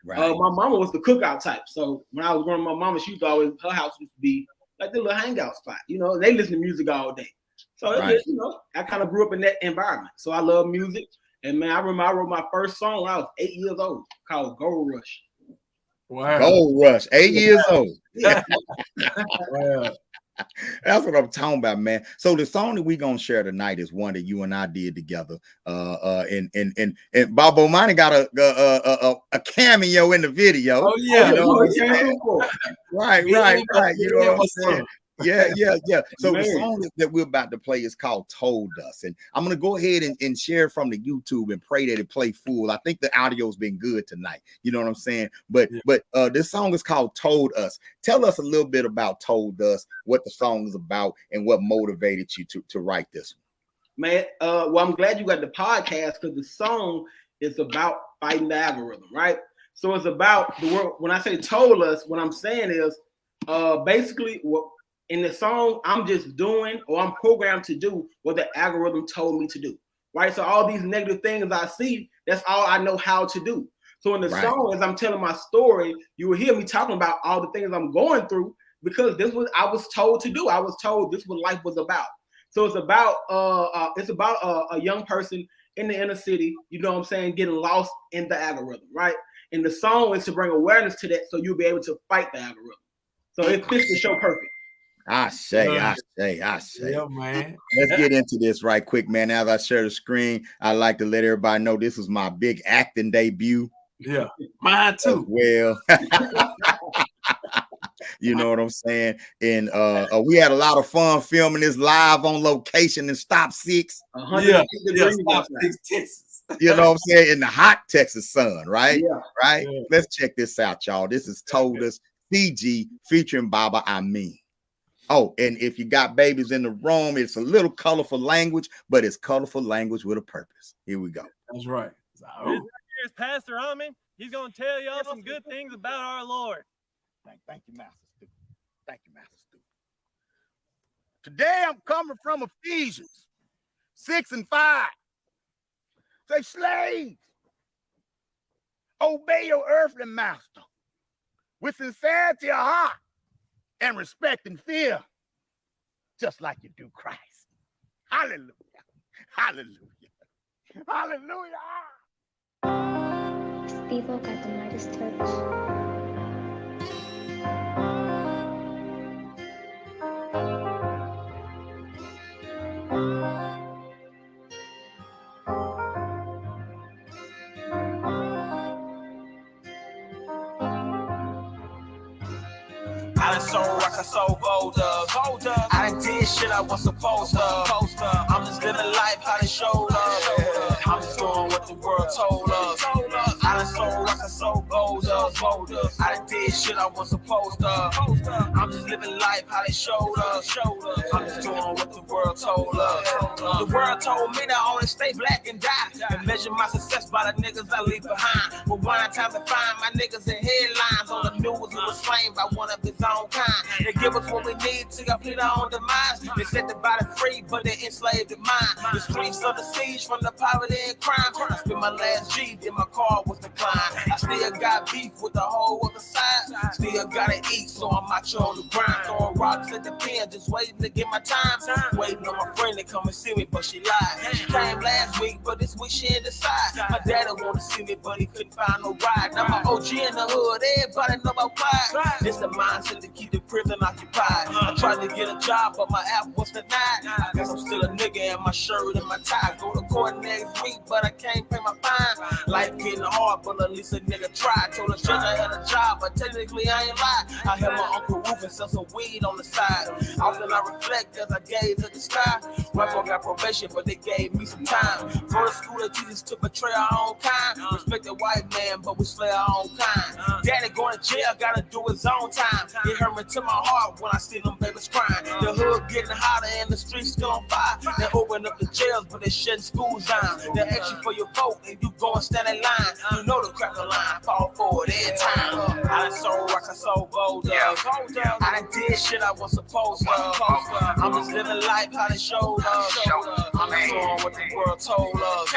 Right. My mama was the cookout type. So when I was growing up, my mama, she used to always, her house used to be like the little hangout spot. You know, they listen to music all day. So I kind of grew up in that environment. So I love music. And man, I remember I wrote my first song when I was 8 years old called Gold Rush. Wow. Gold Rush, 8 years old. Wow. That's what I'm talking about, man. So the song that we're gonna share tonight is one that you and I did together. And Bob Bomani got a cameo in the video. Oh yeah, you know what I'm saying? Right. You know what I'm saying? Yeah. So the song that we're about to play is called Told Us. And I'm going to go ahead and share from the YouTube and pray that it play full. I think the audio's been good tonight. You know what I'm saying? But this song is called Told Us. Tell us a little bit about Told Us, what the song is about, and what motivated you to write this one. Man, well, I'm glad you got the podcast because the song is about fighting the algorithm, right? So it's about the world. When I say Told Us, what I'm saying is basically what in the song, I'm just doing, or I'm programmed to do what the algorithm told me to do, right? So all these negative things I see, that's all I know how to do. So in the song, as I'm telling my story, you will hear me talking about all the things I'm going through because this was I was told to do. I was told this is what life was about. So it's about a young person in the inner city, you know what I'm saying, getting lost in the algorithm, right? And the song is to bring awareness to that so you'll be able to fight the algorithm. So it fits the show perfect. I say. Yeah, man. Let's get into this right quick, man. As I share the screen, I like to let everybody know this is my big acting debut. Yeah, mine too. Well, you know what I'm saying? And we had a lot of fun filming this live on location in Stop 6. Stop 6, Texas. You know what I'm saying? In the hot Texas sun, right? Yeah. Right? Yeah. Let's check this out, y'all. This is Told Us CG featuring Baba Amin. Oh, and if you got babies in the room, it's a little colorful language, but it's colorful language with a purpose. Here we go. That's right. Here's Pastor Amin. He's going to tell y'all some good things about our Lord. Thank you, Master Stu. Thank you, Master Stu. Today I'm coming from Ephesians 6:5. Say, slaves, obey your earthly master with sincerity of heart and respect and fear, just like you do Christ. Hallelujah. Hallelujah. Hallelujah. Steve-O got the Midas touch. I done so rock, I so bold up. I done did shit I was supposed to. I'm just living life how they showed up. I'm just doing what the world told us. I done so rock, I so bold up. I done did shit I was supposed to. I'm just living life how they showed us. I'm just doing what the world told us. The world told me to only stay black and die and measure my success by the niggas I leave behind. But one time to find my niggas in headlines on the news who was slain by one of his own kind. They give us what we need to complete our own demise. They said the body free, but they enslaved in mine. The streets of the siege from the poverty and crime. I spent my last G, then my car was declined. I still got beef with the whole other side. Still gotta eat, so I'm out here on the grind. Throwing rocks at the pen, just waiting to get my time. Waiting on my friend to come and see me, but she lied. She came last week, but this week she ain't decide. My daddy wanna see me, but he couldn't find no ride. Now my OG in the hood, everybody know about pride. This the mindset to keep the prison occupied. I tried to get a job, but my app was denied. I guess I'm still a nigga in my shirt and my tie. Go to court next week, but I can't pay my fine. Life getting hard, but at least a nigga tried. Told a judge I had a job, but technically I ain't lied. I had my Uncle Rufus sell some weed on the side. Often I reflect as I gaze at the sky. Grandpa got probation, but they gave me some time. Go to school, the teachers to betray our own kind. Respect the white man, but we slay our own kind. Daddy going to jail, gotta do his own time. It hurt me to my heart when I see them babies crying. The hood getting hotter and the streets still on fire. They open up the jails, but they shutting schools down. They ask you for your vote, and you go and stand in line. You know the crack the line, fall forward every time. I done sold rock, I sold gold. I done did shit I was supposed to. I'm just living life how they showed up. I'm just doing what the world told us.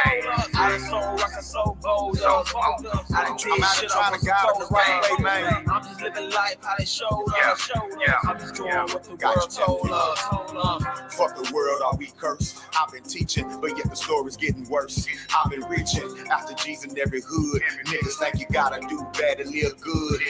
I done sold rock, I sold gold. I done did shit I was supposed to. I'm just living life how they showed us. I'm just doing what the world told us. Fuck the world, are we cursed? I've been teaching, but yet the story's getting worse. I've been reaching after G's in every hood. Niggas think you gotta do bad to live good.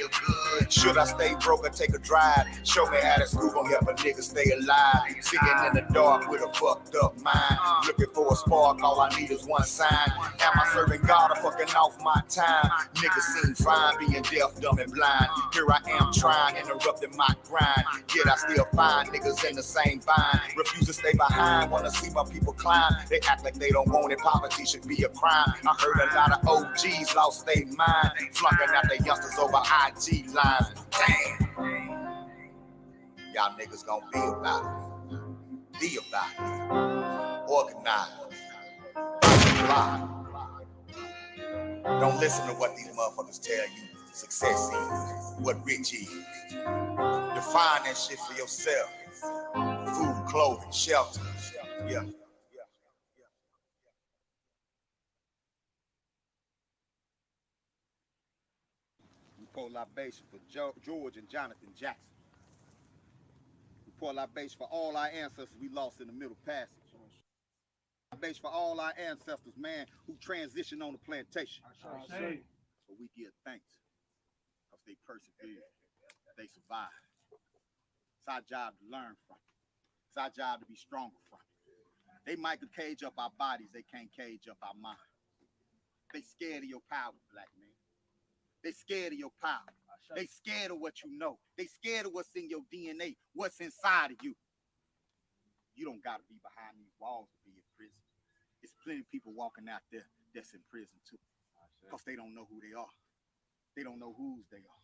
Should I stay broke or take a drive? Show me how that school gon' help a nigga stay alive. Sitting in the dark with a fucked up mind. Looking for a spark, all I need is one sign. Am I serving God or fucking off my time? Niggas seem fine being deaf, dumb, and blind. Here I am trying, interrupting my grind. Yet I still find niggas in the same bind. Refuse to stay behind, wanna see my people climb. They act like they don't want it, poverty should be a crime. I heard a lot of OGs lost their mind, flunking out their youngsters over IG lines. Damn. Y'all niggas gonna be about it. Be about it. Organize. Lie. Don't listen to what these motherfuckers tell you success is, what rich is. Define that shit for yourself. Food, clothing, shelter. Yeah. We pour libation for George and Jonathan Jackson. We pour libation for all our ancestors we lost in the Middle Passage. Libation for all our ancestors, man, who transitioned on the plantation. So we give thanks because they persevered, they survived. It's our job to learn from it. It's our job to be stronger from it. They might cage up our bodies, they can't cage up our minds. They scared of your power, black man. They scared of your power. They scared of what you know. They scared of what's in your DNA, what's inside of you. You don't gotta be behind these walls to be in prison. There's plenty of people walking out there that's in prison too, because they don't know who they are. They don't know whose they are.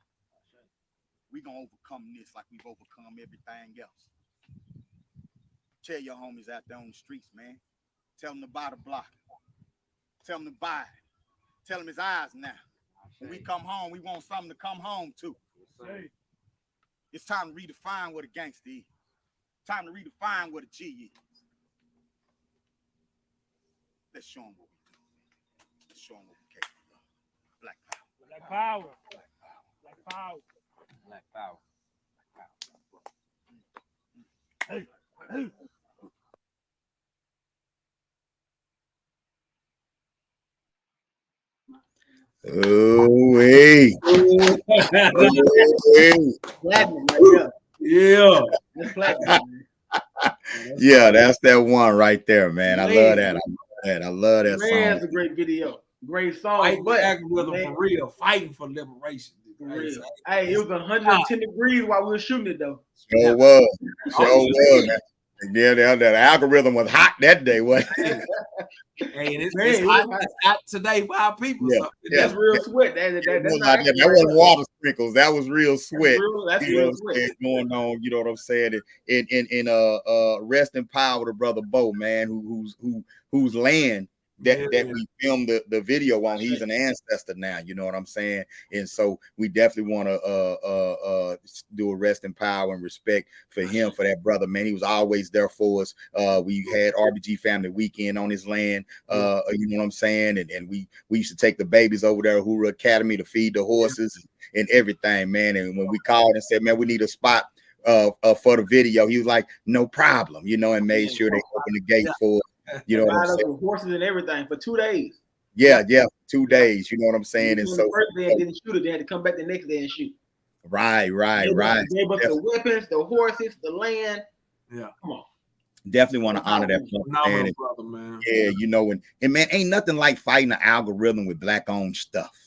We gonna overcome this like we've overcome everything else. Tell your homies out there on the streets, man. Tell them to buy the block. Tell them to buy it. Tell them it's ours now. When we come home, we want something to come home to. It's time to redefine what a gangster is. Time to redefine what a G is. Let's show them what we do. Let's show them what we capable of. Black power. Black power. Black power. Black power. Hey, hey. Oh, hey. Platinum right there. Yeah. That's platinum. Yeah, that's that one right there, man. I love that. I love that Man, song. that's a great video. Great song. Fighting But algorithm for real. Fighting for liberation. for real. Hey, it was 110 degrees while we were shooting it though. Sure was. Sure was. Yeah, that algorithm was hot that day. What? Hey, it's hot today for our people. Yeah, So That's real sweat. That wasn't water sprinkles. That was real sweat. That's You know real what I'm sweat. saying, going on. You know what I'm saying? In rest in power to brother Bo, man, whose land that we filmed the video on. He's an ancestor now, you know what I'm saying? And so we definitely want to do a rest in power and respect for him, for that brother, man. He was always there for us. We had RBG Family Weekend on his land, you know what I'm saying? And we used to take the babies over there at Uhuru Academy to feed the horses and everything, man. And when we called and said, man, we need a spot for the video, he was like, no problem, you know, and made sure they opened the gate for us, you know what I'm saying? Horses and everything for 2 days. Yeah, 2 days, you know what I'm saying? And so the first day didn't shoot it, they had to come back the next day and shoot. Right. They gave us the weapons, the horses, the land. Yeah, come on. Definitely want to honor that man. Brother, man. Yeah, you know, and man, ain't nothing like fighting the algorithm with Black-owned stuff.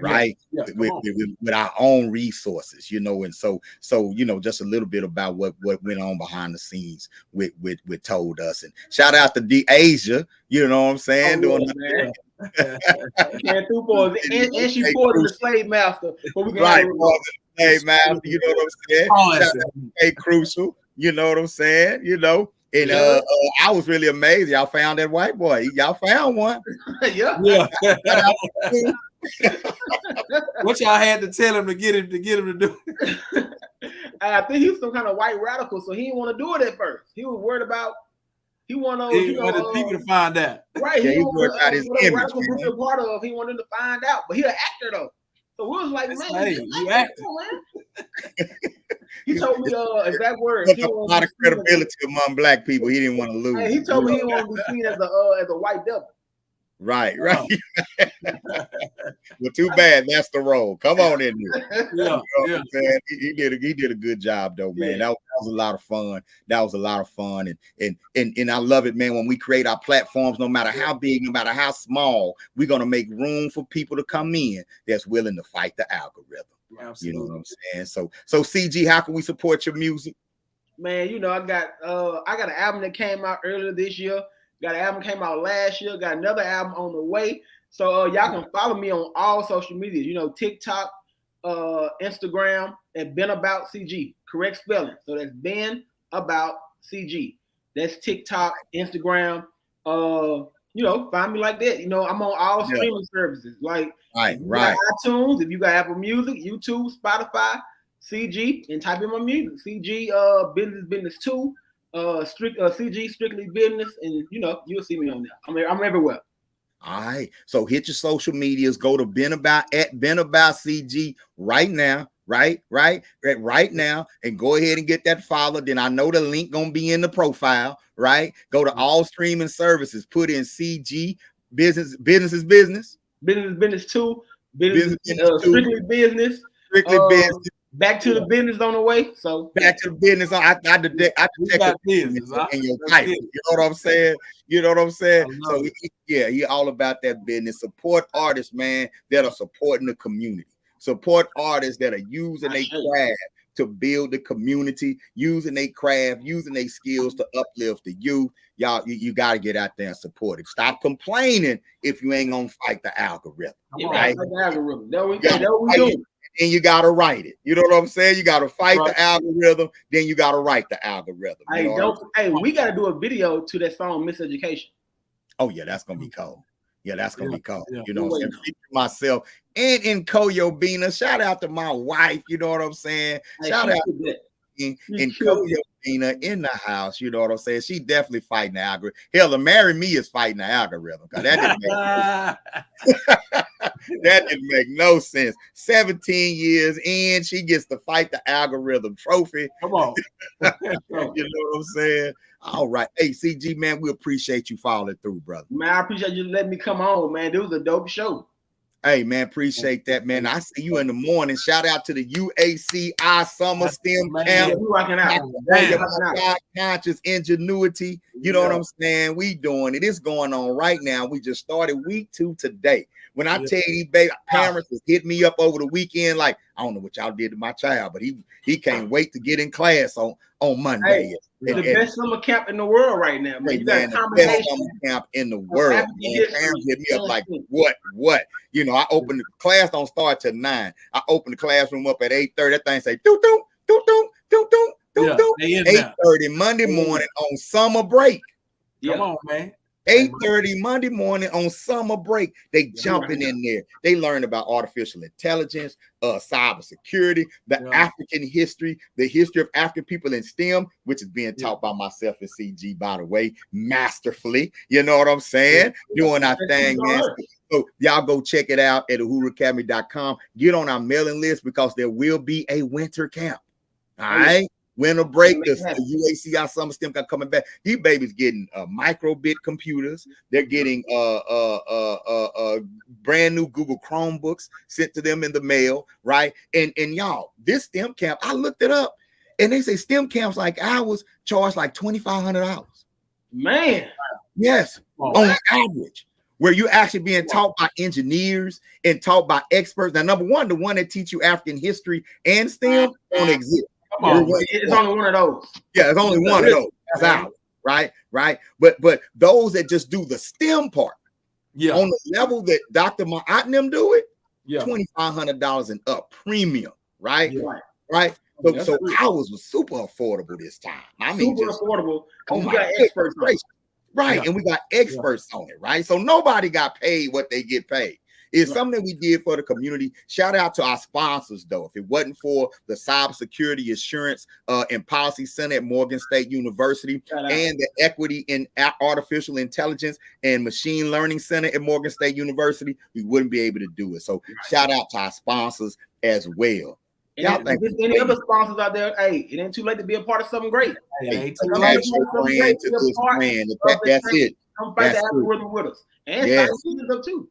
Right. Yeah, with our own resources, you know, and so you know, just a little bit about what went on behind the scenes with Told Us. And shout out to Asia, you know what I'm saying? Doing man. And she poured the slave master. Right, slave master, you know what I'm saying? Shout out to Hey Crucial, you know what I'm saying? You know. And I was really amazed. Y'all found that white boy. Y'all found one. Yeah. What y'all had to tell him to get him to do it? I think he's some kind of white radical, so he didn't want to do it at first. He was worried about he wanted people to find out. Right. Yeah, he worried about his image. Radical group he part of, he wanted to find out, but he an actor though. So we was like, you actor. He told me exact words. A lot of credibility among Black people. He didn't want to lose. Hey, he told me he didn't want to be seen as a white devil. Right. Well, too bad. That's the role. Come on in here. Man? He did a good job though, man. That was a lot of fun. And I love it, man. When we create our platforms, no matter how big, no matter how small, we're gonna make room for people to come in that's willing to fight the algorithm. Absolutely. You know what I'm saying? So CG, how can we support your music? Man, you know, I got an album that came out earlier this year. Got an album came out last year. Got another album on the way. So y'all can follow me on all social media. You know, TikTok, Instagram, and Ben About CG. Correct spelling. So that's Ben About CG. That's TikTok, Instagram. You know, find me like that. You know, I'm on all streaming services. Like right. iTunes. If you got Apple Music, YouTube, Spotify, CG, and type in my music. CG, Business 2. CG Strictly Business, and you know you'll see me on there. I'm everywhere. All right, so hit your social medias. Go to Ben About CG right now, right now, and go ahead and get that follow. Then I know the link gonna be in the profile. Right, go to all streaming services. Put in CG Business 2, Strictly Business. Back to the business on the way. So back to the business. I detect business in your title. You know what I'm saying? So he all about that business. Support artists, man, that are supporting the community. Support artists that are using their craft to build the community, using their craft, using their skills to uplift the youth. Y'all, you got to get out there and support it. Stop complaining if you ain't gonna fight the algorithm. Right? The algorithm. That we do. And you gotta write it. You know what I'm saying? You gotta fight the algorithm, then you gotta write the algorithm. We gotta do a video to that song Miseducation. Oh yeah, that's gonna be cold. Yeah, that's gonna be cold. Yeah. You know what I'm saying? Myself and in Koyo Bina. Shout out to my wife, you know what I'm saying? Shout out to in Koyo Bina in the house, you know what I'm saying? She definitely fighting the algorithm. Hell, to marry me is fighting the algorithm. That didn't make no sense. 17 years in, she gets to fight the algorithm trophy. Come on. You know what I'm saying? All right. Hey, CG, man, we appreciate you following through, brother. Man, I appreciate you letting me come on, man. It was a dope show. Hey, man, appreciate that, man. I see you in the morning. Shout out to the UACI Summer STEM Camp. Conscious ingenuity. You know what I'm saying? We doing it. It's going on right now. We just started week 2 today. When I tell you, baby, parents was hitting me up over the weekend, like, I don't know what y'all did to my child, but he can't wait to get in class on Monday. Hey, the best summer camp in the world right now, man. You got the best summer camp in the world. Man. Parents hit me up like, what? You know, I opened the class don't start till 9. I opened the classroom up at 8:30. That thing say doo doo doo doo doo doo doo doo. 8:30 Monday morning on summer break. Come on, man. 8:30 Monday morning on summer break. They jumping in there. They learn about artificial intelligence, cybersecurity, the African history, the history of African people in STEM, which is being taught by myself and CG, by the way, masterfully. You know what I'm saying? Doing our thing, man. So y'all go check it out at uhuraacademy.com. Get on our mailing list because there will be a winter camp. All right. Winter break, the UACI summer STEM camp coming back. These babies getting microbit computers. They're getting brand new Google Chromebooks sent to them in the mail, right? And y'all, this STEM camp, I looked it up, and they say STEM camps like ours charge like $2,500. Man, yes, on average. Where you're actually being taught by engineers and taught by experts. Now, number one, the one that teach you African history and STEM don't exist. It's only one of those. Yeah, it's only one of those. That's ours, right? Right. But those that just do the STEM part, on the level that Dr. Ma'at and them do it, $2,500 and up premium, right? Right. So ours was super affordable this time. I mean, super affordable. Oh, we got experts on it. Right, and we got experts on it, right? So nobody got paid what they get paid. It's something that we did for the community. Shout out to our sponsors, though. If it wasn't for the Cybersecurity Assurance and Policy Center at Morgan State University and the Equity in Artificial Intelligence and Machine Learning Center at Morgan State University, we wouldn't be able to do it. So shout out to our sponsors as well. And if there's any other sponsors out there, hey, it ain't too late to be a part of something great. That's it. Come fight the algorithm with us. And science up too.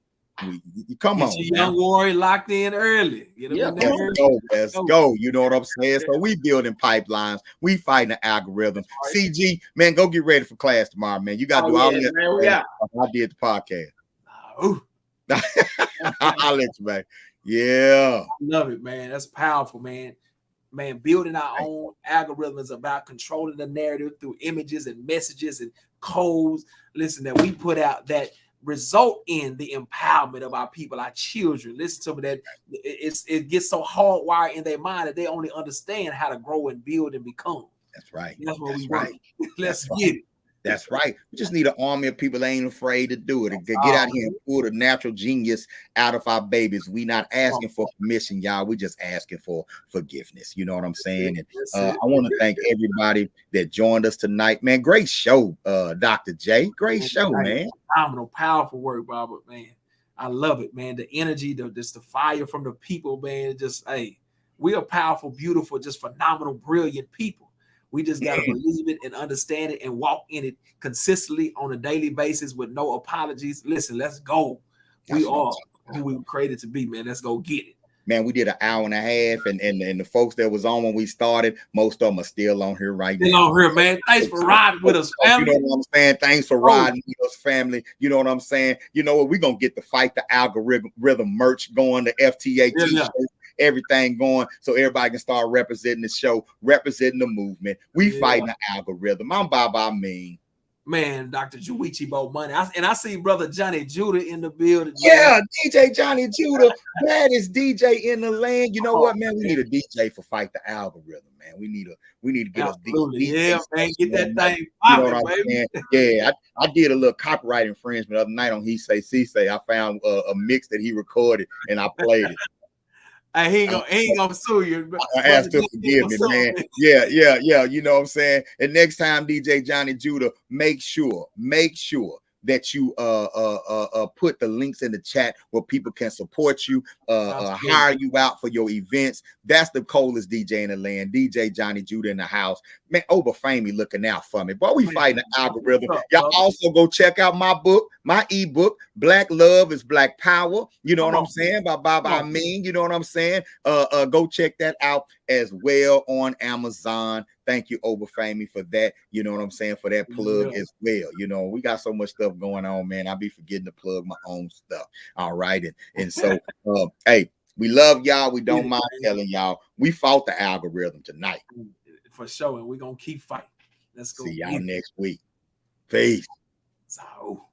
Come on, young warrior locked in early. Let's go. You know what I'm saying? So we building pipelines. We fighting the algorithm. CG, man, go get ready for class tomorrow, man. You got to do all that. I did the podcast. I'll let you, man. Yeah, I love it, man. That's powerful, man. Man, building our own algorithms about controlling the narrative through images and messages and codes. Listen, that we put out that result in the empowerment of our people, our children. Listen to me, that it gets so hardwired in their mind that they only understand how to grow and build and become. That's right. That's what we want. Let's get it. That's right. We just need an army of people that ain't afraid to do it. To get out here and pull the natural genius out of our babies. We not asking for permission, y'all. We just asking for forgiveness. You know what I'm saying? And I want to thank everybody that joined us tonight, man. Great show, Dr. J. Great show, man. Phenomenal, powerful work, Robert, man. I love it, man. The energy, the fire from the people, man. Just, hey, we are powerful, beautiful, just phenomenal, brilliant people. We just got to believe it and understand it and walk in it consistently on a daily basis with no apologies. Listen, let's go. We are who we were created to be, man. Let's go get it. Man, we did an hour and a half, and the folks that was on when we started, most of them are still on here right now. Still on here, man. Thanks for riding with us, family. You know what I'm saying? Thanks for riding with us, family. You know what I'm saying? You know what? We're going to get the Fight the Algorithm merch going, the FTA t-shirts. Everything going so everybody can start representing the show, representing the movement. We fighting the algorithm. I'm Bob Amin. Man, Dr. Junichi Bomani. And I see brother Johnny Judah in the building. Yeah, DJ Johnny Judah. Baddest DJ in the land. You know what, man? We need a DJ for Fight the Algorithm, man. We need to get us DJ. Yeah, man, get that thing popping, baby. Yeah, I did a little copyright infringement the other night on He Say, She Say. I found a mix that he recorded and I played it. He ain't gonna sue you. I asked to forgive me, man. Yeah. You know what I'm saying? And next time, DJ Johnny Judah, make sure that you put the links in the chat where people can support you, hire you out for your events. That's the coolest DJ in the land. DJ Johnny Judah in the house. Man, Obafemi looking out for me. Boy, we fighting the algorithm. Y'all also go check out my book, my ebook, Black Love is Black Power. You know what I'm saying? By Bob Amin. You know what I'm saying? Go check that out as well on Amazon. Thank you, Obafemi, for that. You know what I'm saying? For that plug as well. You know, we got so much stuff going on, man. I be forgetting to plug my own stuff. All right. And so, hey, we love y'all. We don't mind telling y'all. We fought the algorithm tonight. For sure. And we're going to keep fighting. Let's go. See y'all next week. Peace. So.